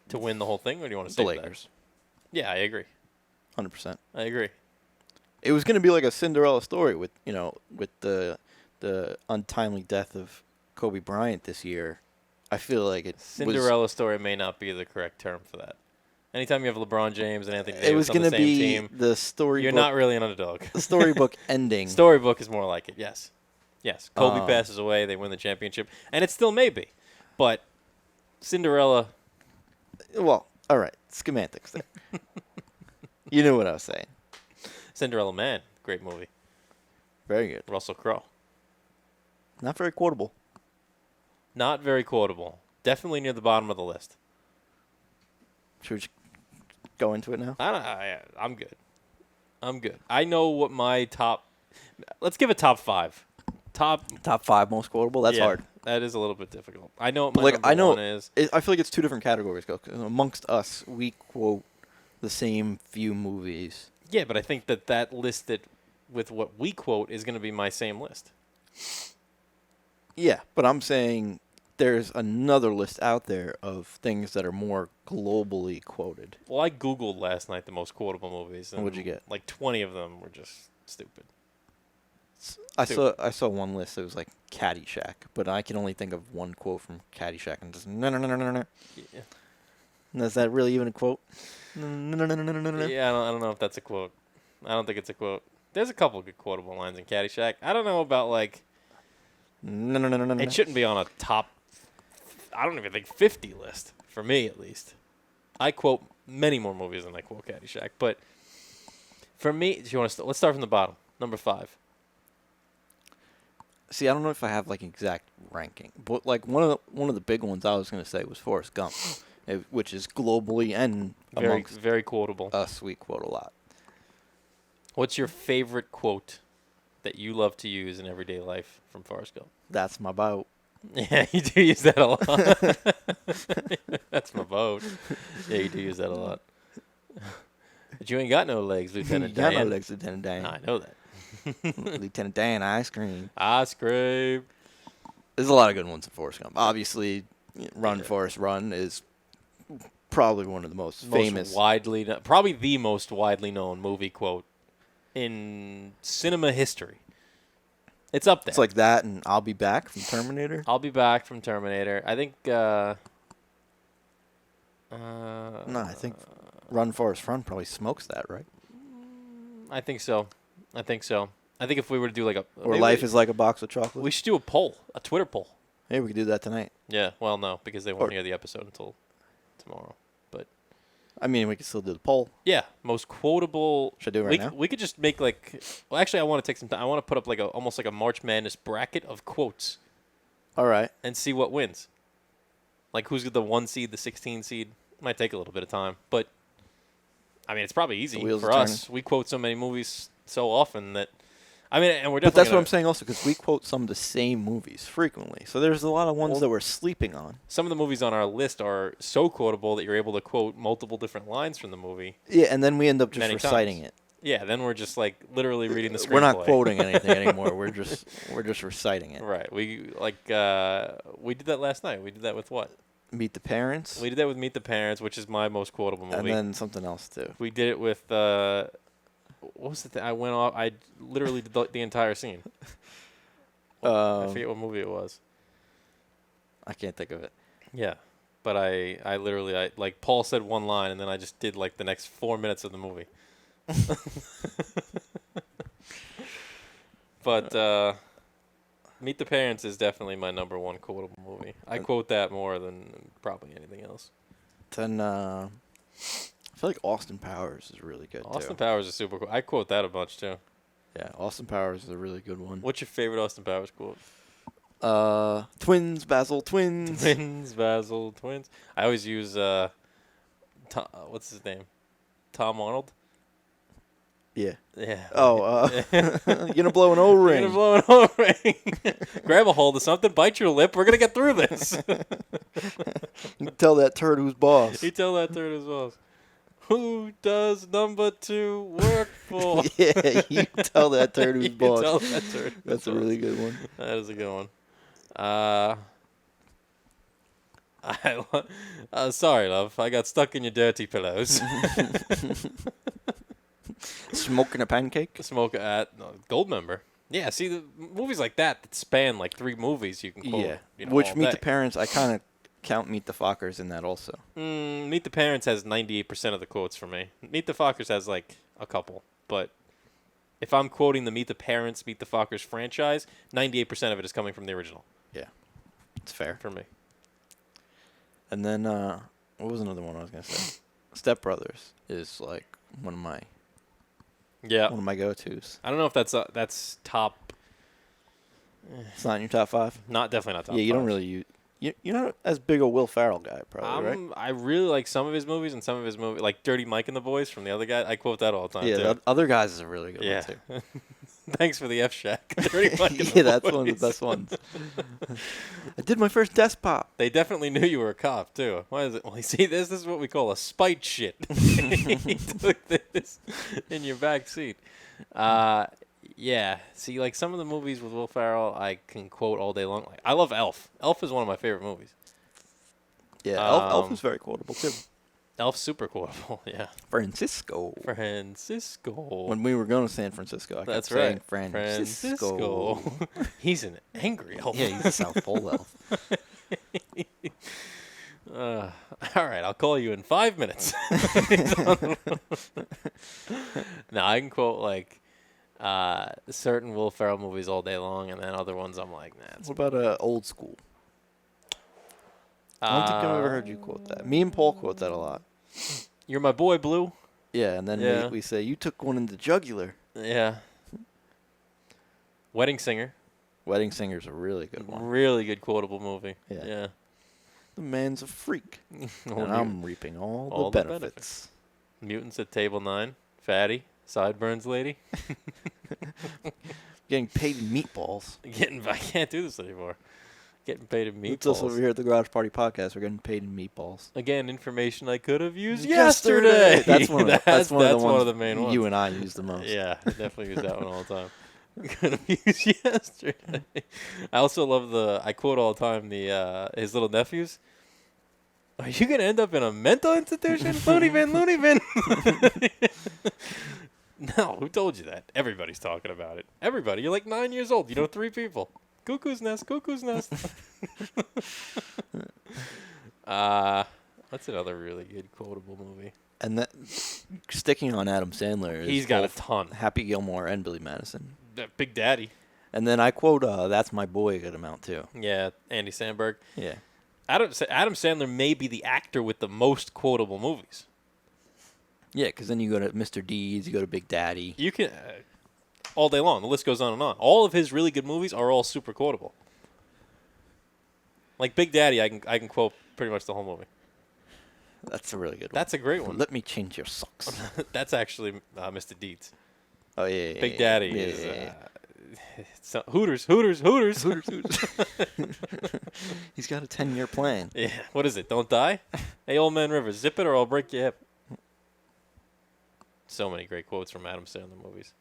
to win the whole thing, or do you want to The save Lakers. that? Yeah, I agree. 100%. I agree. It was going to be like a Cinderella story with the untimely death of Kobe Bryant this year. I feel like Cinderella story may not be the correct term for that. Anytime you have LeBron James and Anthony It Davis was on going the to same be team, the storybook. you're not really an underdog. The storybook ending. Storybook is more like it, yes. Yes. Kobe Um, passes away, they win the championship. And it still may be. But Cinderella, Well, all right, semantics there. You knew what I was saying. Cinderella Man, great movie. Very good. Russell Crowe. Not very quotable. Not very quotable. Definitely near the bottom of the list. Should we just go into it now? I'm good. I'm good. I know what my top. Let's give a top five. Top 5 most quotable? That's Yeah, hard. That is a little bit difficult. I know what But my like, I number know, one is. I feel like it's 2 different categories. Amongst us, we quote the same few movies. Yeah, but I think that listed with what we quote is going to be my same list. Yeah, but I'm saying there's another list out there of things that are more globally quoted. Well, I Googled last night the most quotable movies. And What'd you get? Like 20 of them were just stupid. I saw one list that was like Caddyshack, but I can only think of one quote from Caddyshack and just no. Yeah, And is that really even a quote? No. yeah I don't know if that's a quote. I don't think it's a quote. There's a couple good quotable lines in Caddyshack. I don't know about like. No. It shouldn't be on a top. I don't even think 50 list for me at least. I quote many more movies than I quote Caddyshack, but for me, do you want to? Let's start from the bottom. Number 5. See, I don't know if I have like exact ranking, but like one of the big ones I was gonna say was Forrest Gump, which is globally and Very amongst very quotable. us we quote a lot. What's your favorite quote that you love to use in everyday life from Forrest Gump? That's my boat. Yeah, you do use that a lot. That's my boat. Yeah, you do use that a lot. But you ain't got no legs, Lieutenant You got Dan. no legs, Lieutenant Dan. I know that. Lieutenant Dan, ice cream. Ice cream. There's a lot of good ones in Forrest Gump. Obviously, Run Forrest Run is probably one of the most famous. Probably the most widely known movie quote in cinema history. It's up there. It's like that, and I'll be back from Terminator. I'll be back from Terminator. I think. No, I think Run Forrest Run probably smokes that, right? I think so. I think if we were to do like a Or maybe Life is like a box of chocolate. we should do a poll, a Twitter poll. Hey, we could do that tonight. Yeah. Well, no, because they won't Or- hear the episode until tomorrow. But I mean, we could still do the poll. yeah, most quotable. Should I do it right we, now? We could just make like. Well, actually, I want to take some time. I want to put up like almost like a March Madness bracket of quotes All right. and see what wins. Like who's the 1 seed, the 16 seed. Might take a little bit of time, but I mean, it's probably easy wheels for are us. We quote so many movies so often that. I mean, and we're But definitely. that's what I'm saying also, because we quote some of the same movies frequently. So there's a lot of ones Well- that we're sleeping on. Some of the movies on our list are so quotable that you're able to quote multiple different lines from the movie. Yeah, and then we end up just Many reciting times. it. Yeah, then we're just like literally reading the screenplay. We're not quoting anything anymore. We're just reciting it. Right. We we did that last night. We did that with what? Meet the Parents, We did that with Meet the Parents, which is my most quotable movie. and then something else too. We did it with what was the thing? I went off. I literally did the entire scene. I forget what movie it was. I can't think of it. Yeah, but I literally like Paul said one line, and then I just did like the next 4 minutes of the movie. But Meet the Parents is definitely my number one quotable movie. I quote that more than probably anything else. Then I feel like Austin Powers is really good Austin too. Powers is super cool. I quote that a bunch too. Yeah, Austin Powers is a really good one. What's your favorite Austin Powers quote? Twins, Basil, twins. Twins, Basil, twins. I always use what's his name? Tom Arnold. Yeah. Yeah. Oh, You're you're gonna blow an O-ring. gonna blow an O-ring. Grab a hold of something, bite your lip. We're gonna get through this. You tell that turd who's boss. You tell that turd as well. Who does number 2 work for? Yeah, you tell that turd who's You boss. tell that turd who's That's a boss. really good one. That is a good one. Sorry, love. I got stuck in your dirty pillows. Smoking a pancake. Smoke at Goldmember. Yeah, see the movies like that span like 3 movies you can quote. Yeah. You know, Which all Meet day. the Parents, I kind of count Meet the Fockers in that also. Meet the Parents has 98% of the quotes for me. Meet the Fockers has like a couple, but if I'm quoting the Meet the Parents, Meet the Fockers franchise, 98% of it is coming from the original Yeah, it's fair. for me. And then what was another one I was gonna say? Step Brothers is like one of my Yeah, go-tos. I don't know if that's top. It's not in your top 5. Not definitely not top. Yeah, you don't 5. really use. You're not as big a Will Ferrell guy, probably, right? I really like some of his movies and some of his movies, like Dirty Mike and the Boys from the other guy. I quote that all the time. Yeah, too. the other guys is a really good Yeah. one too. Thanks for the F Shack. Dirty Mike and the Yeah, that's one of the Boys. best ones. I did my first desk pop. They definitely knew you were a cop too. Why is it? Well, you see, this is what we call a spite shit. He took this in your back seat. Yeah. See, like some of the movies with Will Ferrell, I can quote all day long. Like I love Elf. Elf is one of my favorite movies. Yeah, Elf is very quotable too. Elf's super quotable. Yeah. Francisco. Francisco. When we were going to San Francisco, I That's kept saying right. Francisco. He's an angry elf. Yeah, he's a South Pole elf. All right, I'll call you in 5 minutes. Now I can quote like certain Will Ferrell movies all day long, and then other ones I'm like, nah. It's, What about Old School? I don't think I've ever heard you quote that. Me and Paul quote that a lot. You're my boy, Blue. Yeah, and then Yeah. we say, you took one in the jugular. Yeah. Wedding Singer. Wedding Singer's a really good one. Really good quotable movie. Yeah. Yeah. The man's a freak. All And I'm reaping all the benefits. Mutants at Table 9. Fatty. Sideburns Lady. Getting paid in meatballs. I can't do this anymore. Getting paid in It's us over meatballs. here at the Garage Party Podcast. We're getting paid in meatballs. Again, information I could have used Yesterday! yesterday. That's one of the, that's one of the main ones. you and I use the most. Yeah, I definitely use that one all the time. Could have used yesterday. I also love I quote all the time his little nephews. Are you gonna end up in a mental institution? Loony bin, loony bin. No, who told you that? Everybody's talking about it. Everybody. You're like 9 years old. You know 3 people. Cuckoo's nest, cuckoo's nest. What's another really good quotable movie? And that sticking on Adam Sandler is He's got a both ton. Happy Gilmore and Billy Madison. Big Daddy. And then I quote, "That's my boy" a good amount too. Yeah, Andy Samberg. Yeah. Adam Sandler may be the actor with the most quotable movies. Yeah, because then you go to Mr. Deeds, you go to Big Daddy. You can all day long. The list goes on and on. All of his really good movies are all super quotable. Like Big Daddy, I can quote pretty much the whole movie. That's a really good one. That's a great one. Let me change your socks. That's actually Mr. Deeds. Oh, yeah. Big Daddy yeah, is yeah. Hooters. He's got a 10-year plan. Yeah. What is it? Don't die? Hey, Old Man River, zip it or I'll break your hip. So many great quotes from Adam Sandler movies.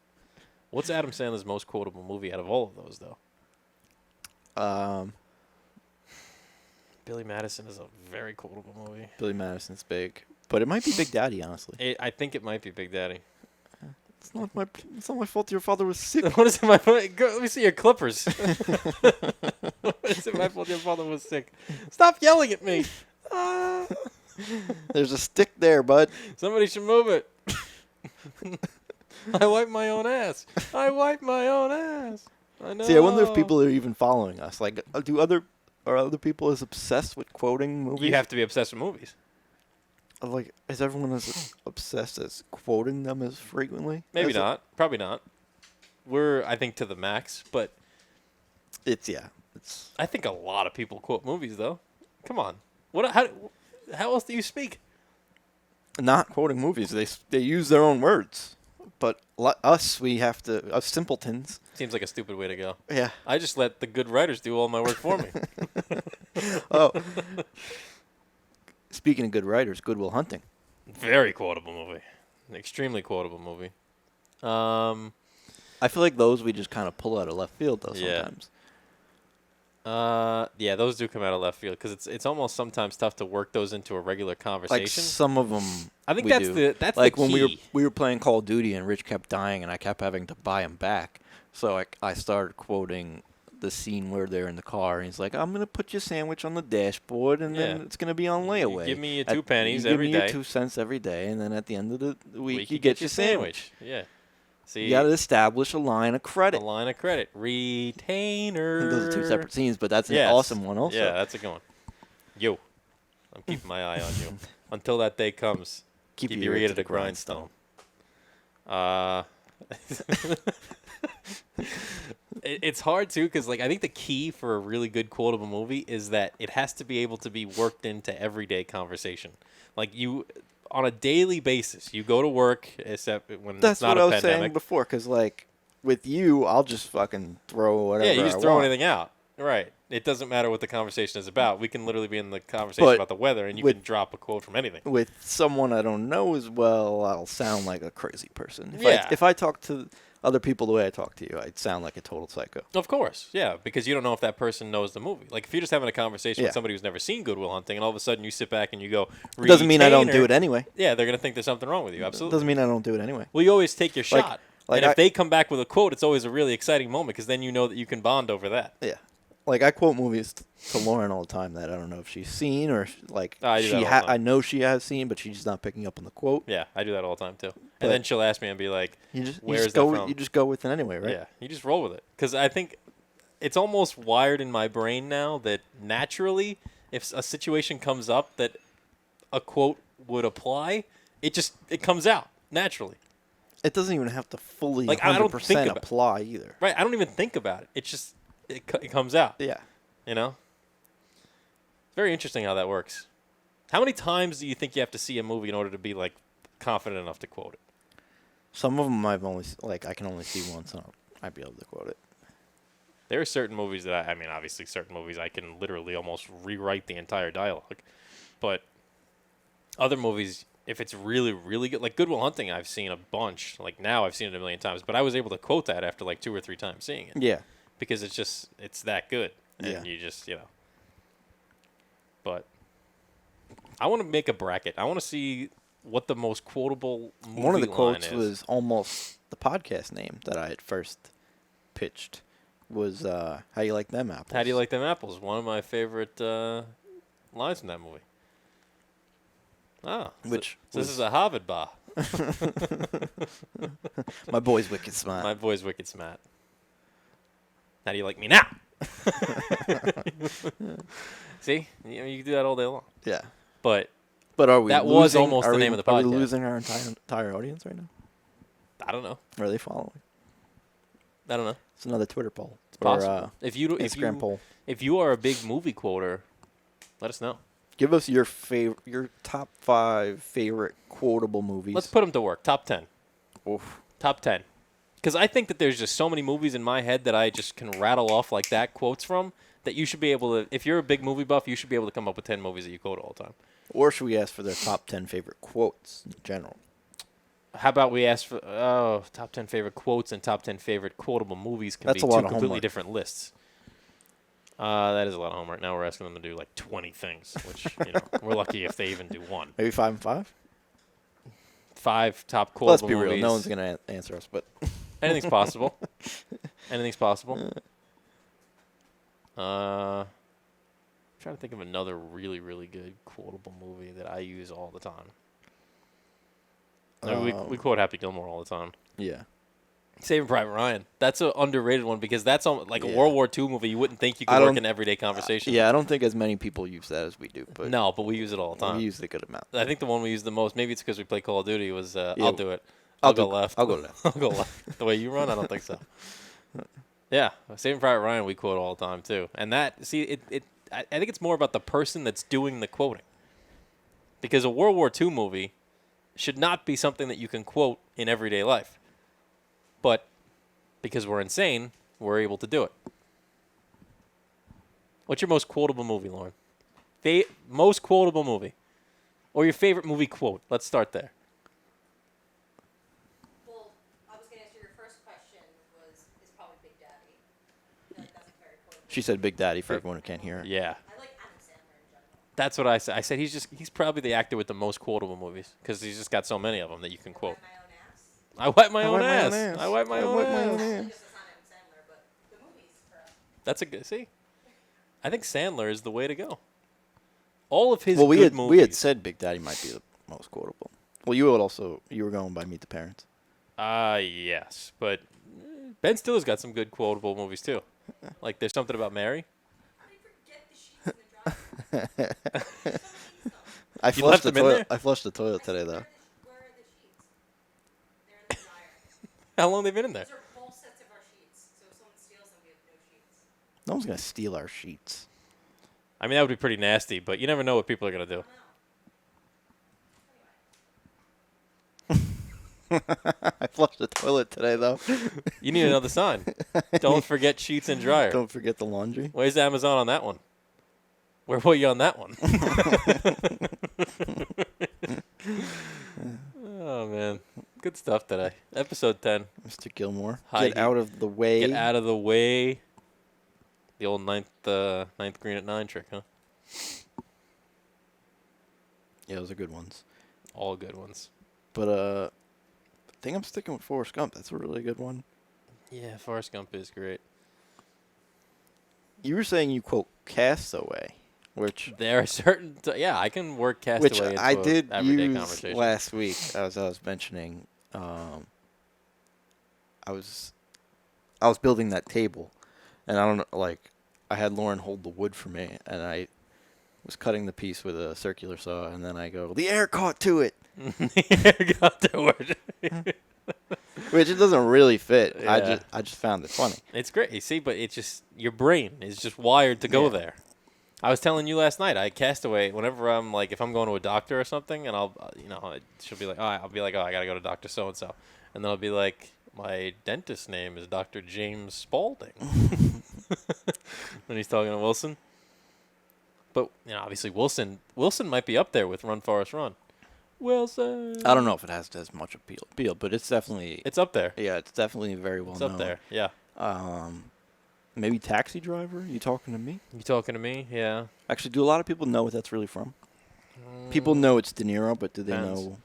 What's Adam Sandler's most quotable movie out of all of those, though? Billy Madison is a very quotable movie. Billy Madison's big. But it might be Big Daddy, honestly. I think it might be Big Daddy. It's not my fault your father was sick. What is it? Let me see your clippers. What is it? My fault your father was sick. Stop yelling at me. There's a stick there, bud. Somebody should move it. I wipe my own ass. I wipe my own ass. I know. See, I wonder if people are even following us. Like, are other people as obsessed with quoting movies? You have to be obsessed with movies. Like, is everyone as obsessed as quoting them as frequently? Maybe not. Probably not. We're, I think, to the max, but It's I think a lot of people quote movies, though. Come on. How else do you speak? not quoting movies. They use their own words, but us simpletons. Seems like a stupid way to go. Yeah. I just let the good writers do all my work for me. Oh. Speaking of good writers, Good Will Hunting. Very quotable movie. An extremely quotable movie. I feel like those we just kind of pull out of left field though Yeah. sometimes. Yeah, those do come out of left field because it's almost sometimes tough to work those into a regular Like conversation. some of them. I think we that's do. that's like the when key. we were playing Call of Duty and Rich kept dying and I kept having to buy him back. So I started quoting the scene where they're in the car and he's like, "I'm gonna put your sandwich on the dashboard and then Yeah. it's gonna be on You layaway. give me your At- 2 pennies you every give me day. your 2 cents every day, and then at the end of the week Week you get your sandwich. Yeah. See, You got to establish a line of a credit." line of credit. Retainer. And those are 2 separate scenes, but that's an Yes. awesome one also. Yeah, that's a good one. Yo, I'm keeping my eye on you until that day comes. Keep Keep your your ear ear to to the the grindstone. It's hard too because like I think the key for a really good quotable movie is that it has to be able to be worked into everyday conversation. Like you, on a daily basis, you go to work, except when That's it's not what I a was saying pandemic. before, because like with you, I'll just fucking throw whatever. Yeah, you just I throw want. anything out. Right. It doesn't matter what the conversation is about. We can literally be in the conversation But about the weather, and you with- can drop a quote from anything. With someone I don't know as well, I'll sound like a crazy person. Yeah. If I talk to other people the way I talk to you, I'd sound like a total psycho. Of course, yeah, because you don't know if that person knows the movie. Like if you're just having a conversation Yeah. with somebody who's never seen Good Will Hunting, and all of a sudden you sit back and you go, It doesn't mean I don't do "Retainer," it anyway. Yeah, they're gonna think there's something wrong with you. It Absolutely. doesn't mean I don't do it anyway. Well, you always take your shot, like and if I- they come back with a quote, it's always a really exciting moment because then you know that you can bond over that. Yeah. Like I quote movies to Lauren all the time that I don't know if she's seen or like I do that all the time. I know she has seen, but she's not picking up on the quote. Yeah, I do that all the time too. But- And then she'll ask me and be like, You "Where just is go that from?" you just go with it anyway, right? Yeah, you just roll with it. Because I think it's almost wired in my brain now that naturally, if a situation comes up that a quote would apply, it comes out naturally. It doesn't even have to fully Like, I don't 100% think about- apply either. Right? I don't even think about it. It comes out. Yeah. You know? It's very interesting how that works. How many times do you think you have to see a movie in order to be like confident enough to quote it? Some of them I've only I can only see once and I'd be able to quote it. There are certain movies that I mean, obviously, certain movies I can literally almost rewrite the entire dialogue. But other movies, if it's really, really good, like Good Will Hunting, I've seen a bunch. Like now, I've seen it a million times. But I was able to quote that after like 2 or 3 times seeing it Yeah. because it's that good, and Yeah. you just But I want to make a bracket. I want to see what the most quotable movie One of the line quotes is. was almost the podcast name that I had first pitched was "How you like them apples?" How do you like them apples? One of my favorite lines from that movie. Ah, Which so this was- is a Harvard bar. My boy's wicked smart. My boy's wicked smart. How do you like me now? See, you can do that all day long. Yeah. But But are we? That was losing- almost are the we- name of the Are podcast. we losing our entire audience right now? I don't know. Or are they following? I don't know. It's another Twitter poll. It's possible. Or If Instagram poll. if you are a big movie quoter, let us know. Give us your top 5 favorite quotable movies. Let's put them to work. Top 10. Oof. Top 10. Because I think that there's just so many movies in my head that I just can rattle off like that quotes from that you should be able to, if you're a big movie buff, you should be able to come up with 10 movies that you quote all the time. Or should we ask for their top 10 favorite quotes in general? How about we ask for top 10 favorite quotes and top 10 favorite quotable movies can That's be a lot two of completely homework. different lists. That is a lot of homework. Now we're asking them to do like 20 things, which, we're lucky if they even do one. Maybe 5 and 5? 5 top quotable Let's be movies. real. No one's going to answer us, but Anything's possible. Anything's possible. I'm trying to think of another really, really good quotable movie that I use all the time. I mean, we quote Happy Gilmore all the time. yeah. Saving Private Ryan. That's an underrated one because that's like a Yeah. World War II movie. You wouldn't think you I could work don't- in everyday conversation. Yeah, I don't think as many people use that as we do, but No, but we use it all the time. we use a good amount. I think the one we use the most, maybe it's because we play Call of Duty, was Yeah, I'll do it. I'll Go do- left. I'll go left. I'll go left. The way you run, I don't think so. Yeah, Saving Private Ryan we quote all the time too. And that, see, I think it's more about the person that's doing the quoting. Because a World War II movie should not be something that you can quote in everyday life. But because we're insane, we're able to do it. What's your most quotable movie, Lauren? Most quotable movie? Or your favorite movie quote? Let's start there. Well, I was going to answer your first question is probably Big Daddy. I feel like that's a very quotable. She said Big Daddy for everyone who can't hear it. Yeah. I like Adam Sandler in general. That's what I said. I said he's probably the actor with the most quotable movies because he's just got so many of them that you can quote. Wipe my own ass. I wipe my own ass. I wipe my own ass. Actually, just it's not Adam Sandler, but the movies for us. That's a good. See, I think Sandler is the way to go. All of his Well, good movies. we had said Big Daddy might be the most quotable. Well, you were going by Meet the Parents. Yes, but Ben Stiller's got some good quotable movies too. Like There's Something About Mary. How do you forget the sheets in the dryer? I You flushed left the them in toilet. there? I flushed the toilet today though. Where are the sheets? They're in the dryer. How long they been in there? Those are both sets of our sheets. So if someone steals them, we have no sheets. No one's gonna steal our sheets. I mean, that would be pretty nasty, but you never know what people are gonna do. I flushed the toilet today though. You need another sign. Don't forget sheets and dryer. Don't forget the laundry. Where's Amazon on that one? Where were you on that one? Oh, man. Good stuff today. Episode 10. Mr. Gilmore, Hi, get out of the way. Get out of the way. The old ninth green at 9 trick, huh? Yeah, those are good ones. All good ones. But I think I'm sticking with Forrest Gump. That's a really good one. Yeah, Forrest Gump is great. You were saying you quote Castaway, which There are certain... I can work which Castaway into I a did everyday use conversation. last week, as I was mentioning. I was building that table, and I don't know, like, I had Lauren hold the wood for me, and I was cutting the piece with a circular saw, and then I go, the air caught to it, Got to work. which it doesn't really fit. Yeah. I just found it funny. It's great, you see, but it's just your brain is just wired to go Yeah. there. I was telling you last night, I Castaway whenever I'm like, if I'm going to a doctor or something, and she'll be like, I'll be like, I gotta go to Doctor So and So, and then I'll be like, my dentist's name is Dr. James Spaulding, when he's talking to Wilson. But obviously Wilson might be up there with Run Forrest Run. Wilson. I don't know if it has as much appeal, but it's definitely It's up there. yeah, it's definitely very well It's known. up there. Yeah. Maybe Taxi Driver. You talking to me? You talking to me? Yeah. Actually, do a lot of people know what that's really from? People know it's De Niro, but do they Depends. know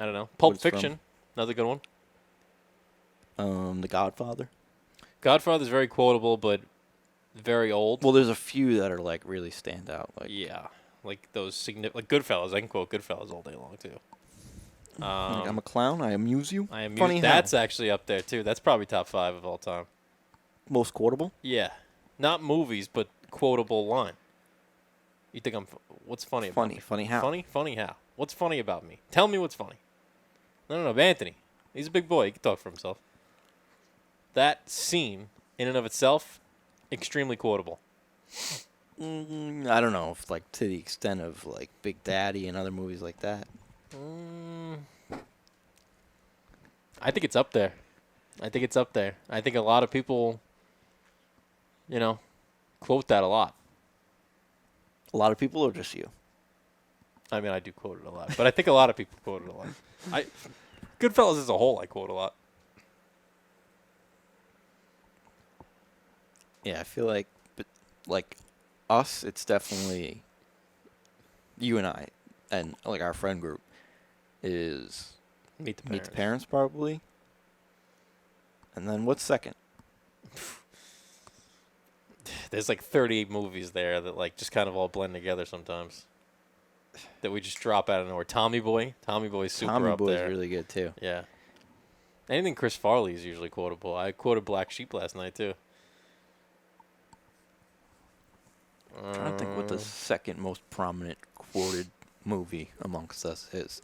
I don't know. Pulp it's from. Fiction. Another good one. The Godfather? Godfather's very quotable, but very old. Well, there's a few that are like really stand out. Like Yeah, like those like Goodfellas. I can quote Goodfellas all day long too. I'm a clown. I amuse you. I am. Funny That's how? actually up there too. That's probably top 5 of all time. Most quotable. Yeah, not movies, but quotable line. You think what's funny? About me? Funny how? Funny how? What's funny about me? Tell me what's funny. No, Anthony. He's a big boy. He can talk for himself. That scene, in and of itself, extremely quotable. I don't know if like to the extent of like Big Daddy and other movies like that. I think it's up there. I think a lot of people, quote that a lot. A lot of people, or just you? I mean, I do quote it a lot, but I think a lot of people quote it a lot. Goodfellas as a whole, I quote a lot. Yeah, I feel like, but like us, it's definitely you and I, and like our friend group is Meet the Meet the Parents probably, and then what's second? There's like 38 movies there that like just kind of all blend together sometimes. That we just drop out of nowhere. Tommy Boy's super Tommy up Boy's there. really good too. Yeah. Anything Chris Farley is usually quotable. I quoted Black Sheep last night, too. I'm trying to think what the second most prominent quoted movie amongst us is.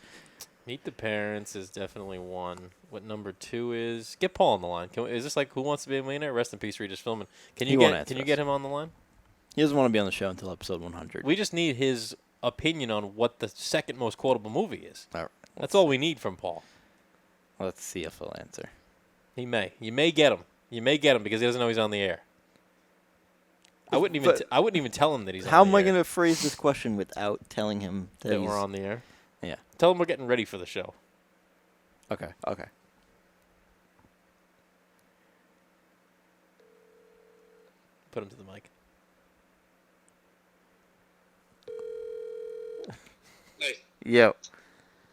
Meet the Parents is definitely one. What number 2 is? Get Paul on the line. Is this like Who Wants to Be a Millionaire? Rest in peace, Regis Philbin. Can you get him on the line? He doesn't want to be on the show until episode 100. We just need his opinion on what the second most quotable movie is. All right, That's all we need from Paul. Let's see if he'll answer. He may. You may get him. You may get him because he doesn't know he's on the air. I wouldn't even tell him that he's on the air. How am I going to phrase this question without telling him that we're on the air? Yeah. Tell him we're getting ready for the show. Okay. Put him to the mic. Hey, Yo.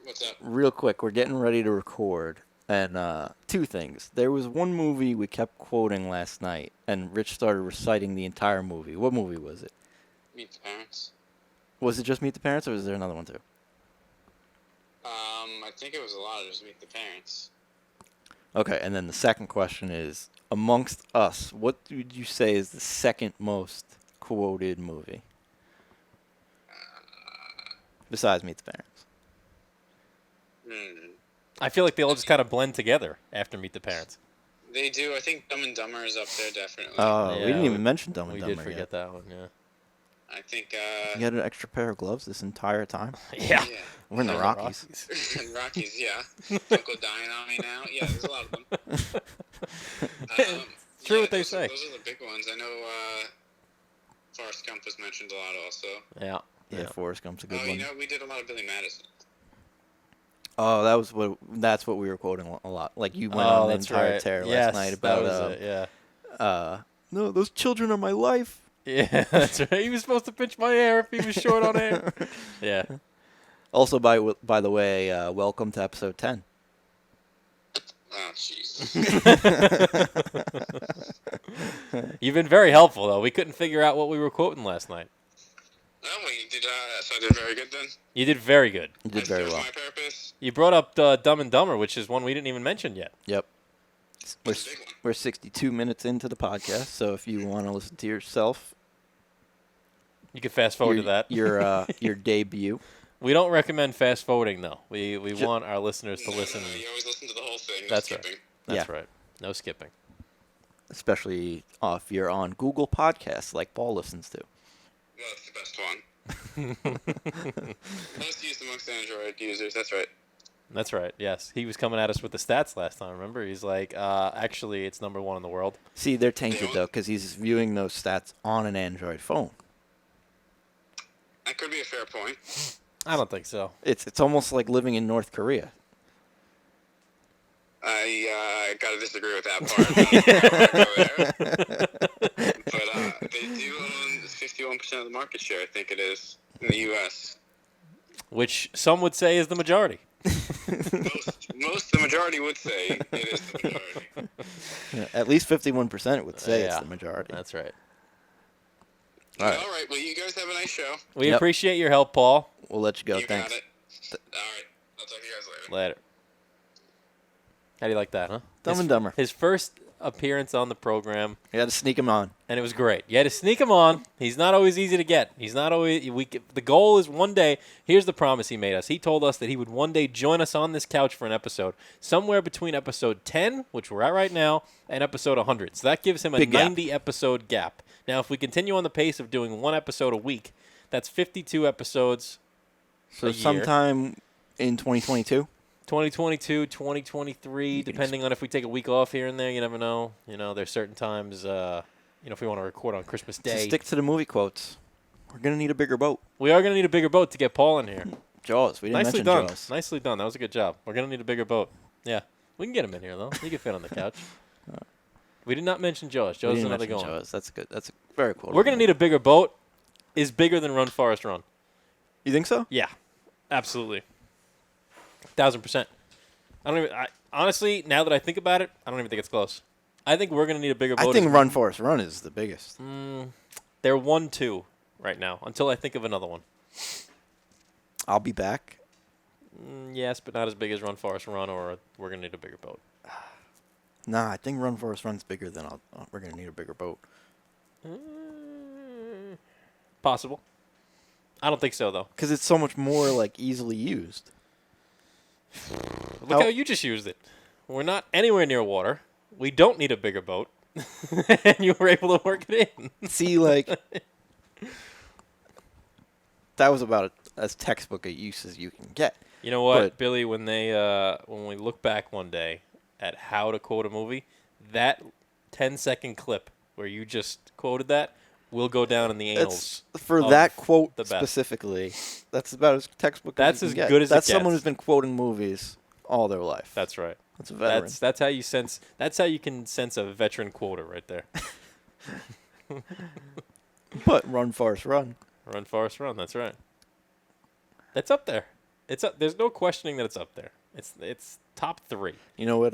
what's up? Real quick, we're getting ready to record. And two things. There was one movie we kept quoting last night, and Rich started reciting the entire movie. What movie was it? Meet the Parents. Was it just Meet the Parents, or was there another one too? I think it was a lot of just Meet the Parents. Okay, and then the second question is, amongst us, what would you say is the second most quoted movie? Besides Meet the Parents. I feel like they all just kind of blend together after Meet the Parents. They do. I think Dumb and Dumber is up there, definitely. Oh, Yeah, we didn't even mention Dumb and We Dumber did forget yet. that one, yeah. I think, You had an extra pair of gloves this entire time? Yeah. yeah. We're in the Yeah, Rockies. Rockies, yeah. Don't go dying on me now. Yeah, there's a lot of them. True yeah, what they those say. Those are the big ones. I know Forrest Gump was mentioned a lot also. Yeah. Yeah, Forrest Gump's a good Oh, one. you know, we did a lot of Billy Madison. Oh, that's what we were quoting a lot. Like you went Oh, on an that's entire right. tear Yes, last night that about was it, yeah. No, those children are my life. Yeah, that's right. He was supposed to pinch my hair if he was short on hair. Yeah. Also, by the way, welcome to episode 10. Oh, jeez. You've been very helpful, though. We couldn't figure out what we were quoting last night. Oh, well, you did, so I did very good then? You did very good. You did very That was well. my purpose. You brought up Dumb and Dumber, which is one we didn't even mention yet. Yep. We're, That's a big one. we're 62 minutes into the podcast, so if you want to listen to yourself, You could fast forward to that. your debut. We don't recommend fast forwarding, though. We want our listeners to listen. No, you always listen to the whole thing. No That's right. skipping. That's Yeah. right. No skipping. Especially if you're on Google Podcasts like Paul listens to. Well, that's the best one. Most used amongst Android users, that's right. That's right. Yes. He was coming at us with the stats last time, remember? He's like, actually, it's number 1 in the world. See, they're tainted, though, because he's viewing those stats on an Android phone. That could be a fair point. I don't think so. It's almost like living in North Korea. I gotta disagree with that part. But they do own 51% of the market share, I think it is, in the U.S. Which some would say is the majority. Most the majority would say it is the majority. Yeah, at least 51% would say it's Yeah. the majority. That's right. All right. All right, well, you guys have a nice show. We Yep. appreciate your help, Paul. We'll let you go. You Thanks. got it. All right, I'll talk to you guys later. Later. How do you like that, huh? Dumb and Dumber. His first appearance on the program, You got to sneak him on. and it was great. You had to sneak him on. He's not always easy to get. He's not always. The goal is one day. Here's the promise he made us. He told us that he would one day join us on this couch for an episode, somewhere between episode 10, which we're at right now, and episode 100. So that gives him a Big gap. 90 episode gap. Now, if we continue on the pace of doing one episode a week, that's 52 episodes. So A year. sometime in 2022. 2022, 2023, depending on if we take a week off here and there. You never know. You know, there's certain times, if we want to record on Christmas So Day. stick to the movie quotes. We're going to need a bigger boat. We are going to need a bigger boat to get Paul in here. Jaws. We didn't Nicely mention done. Jaws. Nicely done. That was a good job. We're going to need a bigger boat. Yeah. We can get him in here, though. He can fit on the couch. We did not mention Jaws. We Jaws is didn't another mention going. Jaws. That's good. That's a very cool. We're going to need a bigger boat. Is bigger than Run, Forest, Run. You think so? Yeah. Absolutely. 1,000%. Honestly, now that I think about it, I don't even think it's close. I think we're going to need a bigger boat. I think Run Forest Run is the biggest. They're 1-2 right now until I think of another one. I'll be back. Yes, but not as big as Run, Forest, Run, or we're going to need a bigger boat. Nah, I think Run Forest Run's bigger than we're gonna need a bigger boat. Possible. I don't think so, though. Because it's so much more like easily used. Look how you just used it. We're not anywhere near water. We don't need a bigger boat. And you were able to work it in. See, like that was about as textbook a use as you can get. You know what, But- Billy? When we look back one day at how to quote a movie, that 10-second clip where you just quoted that will go down in the annals. That's, for of that quote the best. specifically, that's about as textbook That's as you as can get. good as it That's someone gets. who's been quoting movies all their life. That's right. That's a veteran. That's how you sense. That's how you can sense a veteran quoter right there. But Run Forest Run. Run, Forrest, Run. That's right. That's up there. It's up. There's no questioning that it's up there. It's top 3. You know what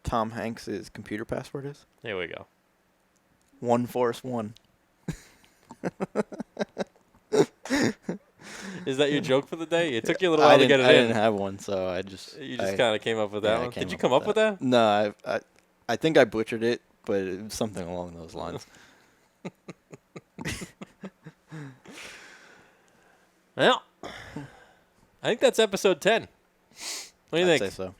Tom Hanks' computer password is? Here we go. One Forest One. Is that your joke for the day? It took you a little while to I get it didn't in. have one, so I just You just kind of came up with that I one. came Did you come up with that? No, I think I butchered it, but it was something along those lines. Well, I think that's episode 10. What do you I'd think? say so.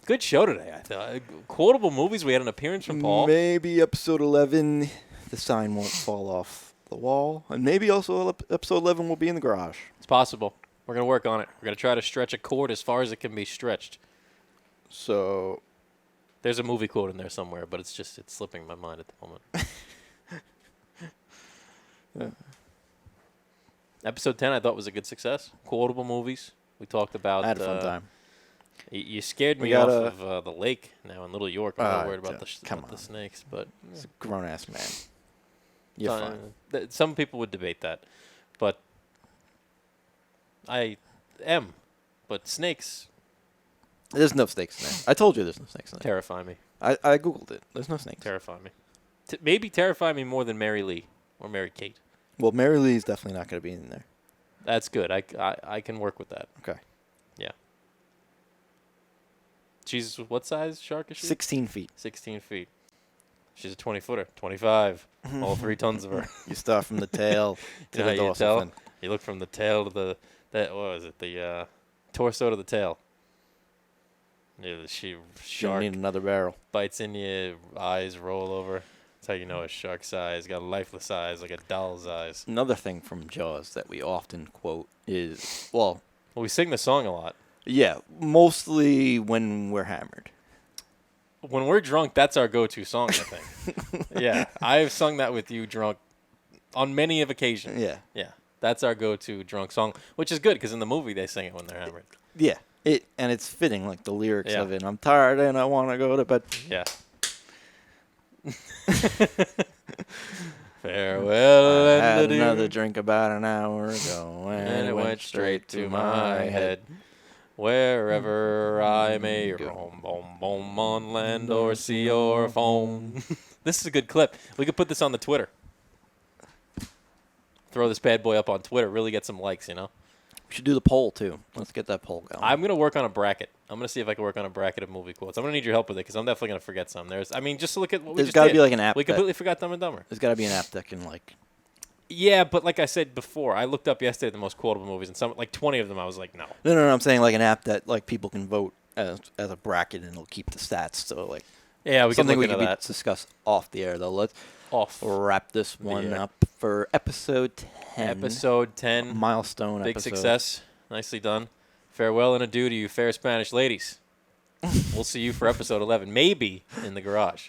Good show today, I thought. Quotable movies. We had an appearance from Paul. Maybe episode 11, the sign won't fall off the wall, and maybe also episode 11 will be in the garage. It's possible. We're going to work on it. We're going to try to stretch a chord as far as it can be stretched. So There's a movie quote in there somewhere, but it's slipping my mind at the moment. yeah. Episode 10 I thought was a good success. Quotable movies. We talked about... I had a fun time. You scared We me off gotta- of the lake now in Little York. I'm not worried about come the on. snakes, but He's a grown ass man. You're fine. some people would debate that, but I am. But snakes There's no snakes in there. I told you there's no snakes in there. terrify me. I googled it. There's no snakes. Terrify me. Maybe terrify me more than Mary Lee or Mary Kate. Well, Mary Lee's definitely not going to be in there. That's good. I can work with that. Okay. Yeah. She's what size shark is she? 16 feet. 16 feet. She's a 20-footer. 25. All 3 tons of her. You start from the tail to You know the how you dorsal tell? fin. You look from the tail to the what was it? The torso to the tail. Yeah, the You don't shark need another barrel. bites in you, eyes roll over. That's how you know a shark's eyes. Got a lifeless eyes, like a doll's eyes. Another thing from Jaws that we often quote is, well, Well, we sing the song a lot. yeah, mostly when we're hammered. When we're drunk, that's our go-to song, I think. Yeah, I've sung that with you drunk on many of occasions. Yeah. Yeah, that's our go-to drunk song, which is good because in the movie they sing it when they're hammered. Yeah. And it's fitting, like the lyrics Yeah. of it. I'm tired and I want to go to bed. Yeah. Farewell I and had adieu. another drink about an hour ago, And it went straight to my head. Wherever I may roam, boom, boom, on land or sea or foam. This is a good clip. We could put this on the Twitter. Throw this bad boy up on Twitter. Really get some likes, you know? We should do the poll, too. Let's get that poll going. I'm going to work on a bracket. I'm going to see if I can work on a bracket of movie quotes. I'm going to need your help with it because I'm definitely going to forget some. Just look at what we There's just got to did. be like an app. We completely forgot Dumb and Dumber. There's got to be an app that can, like... Yeah, but like I said before, I looked up yesterday the most quotable movies, and some like 20 of them I was like, no. No, I'm saying like an app that like people can vote as a bracket and it'll keep the stats. So like Yeah, we can something look we into can that. discuss off the air though. Let's Off. wrap this one air. up for episode 10. Episode 10. Milestone Big episode. success. Nicely done. Farewell and adieu to you fair Spanish ladies. We'll see you for episode 11, maybe in the garage.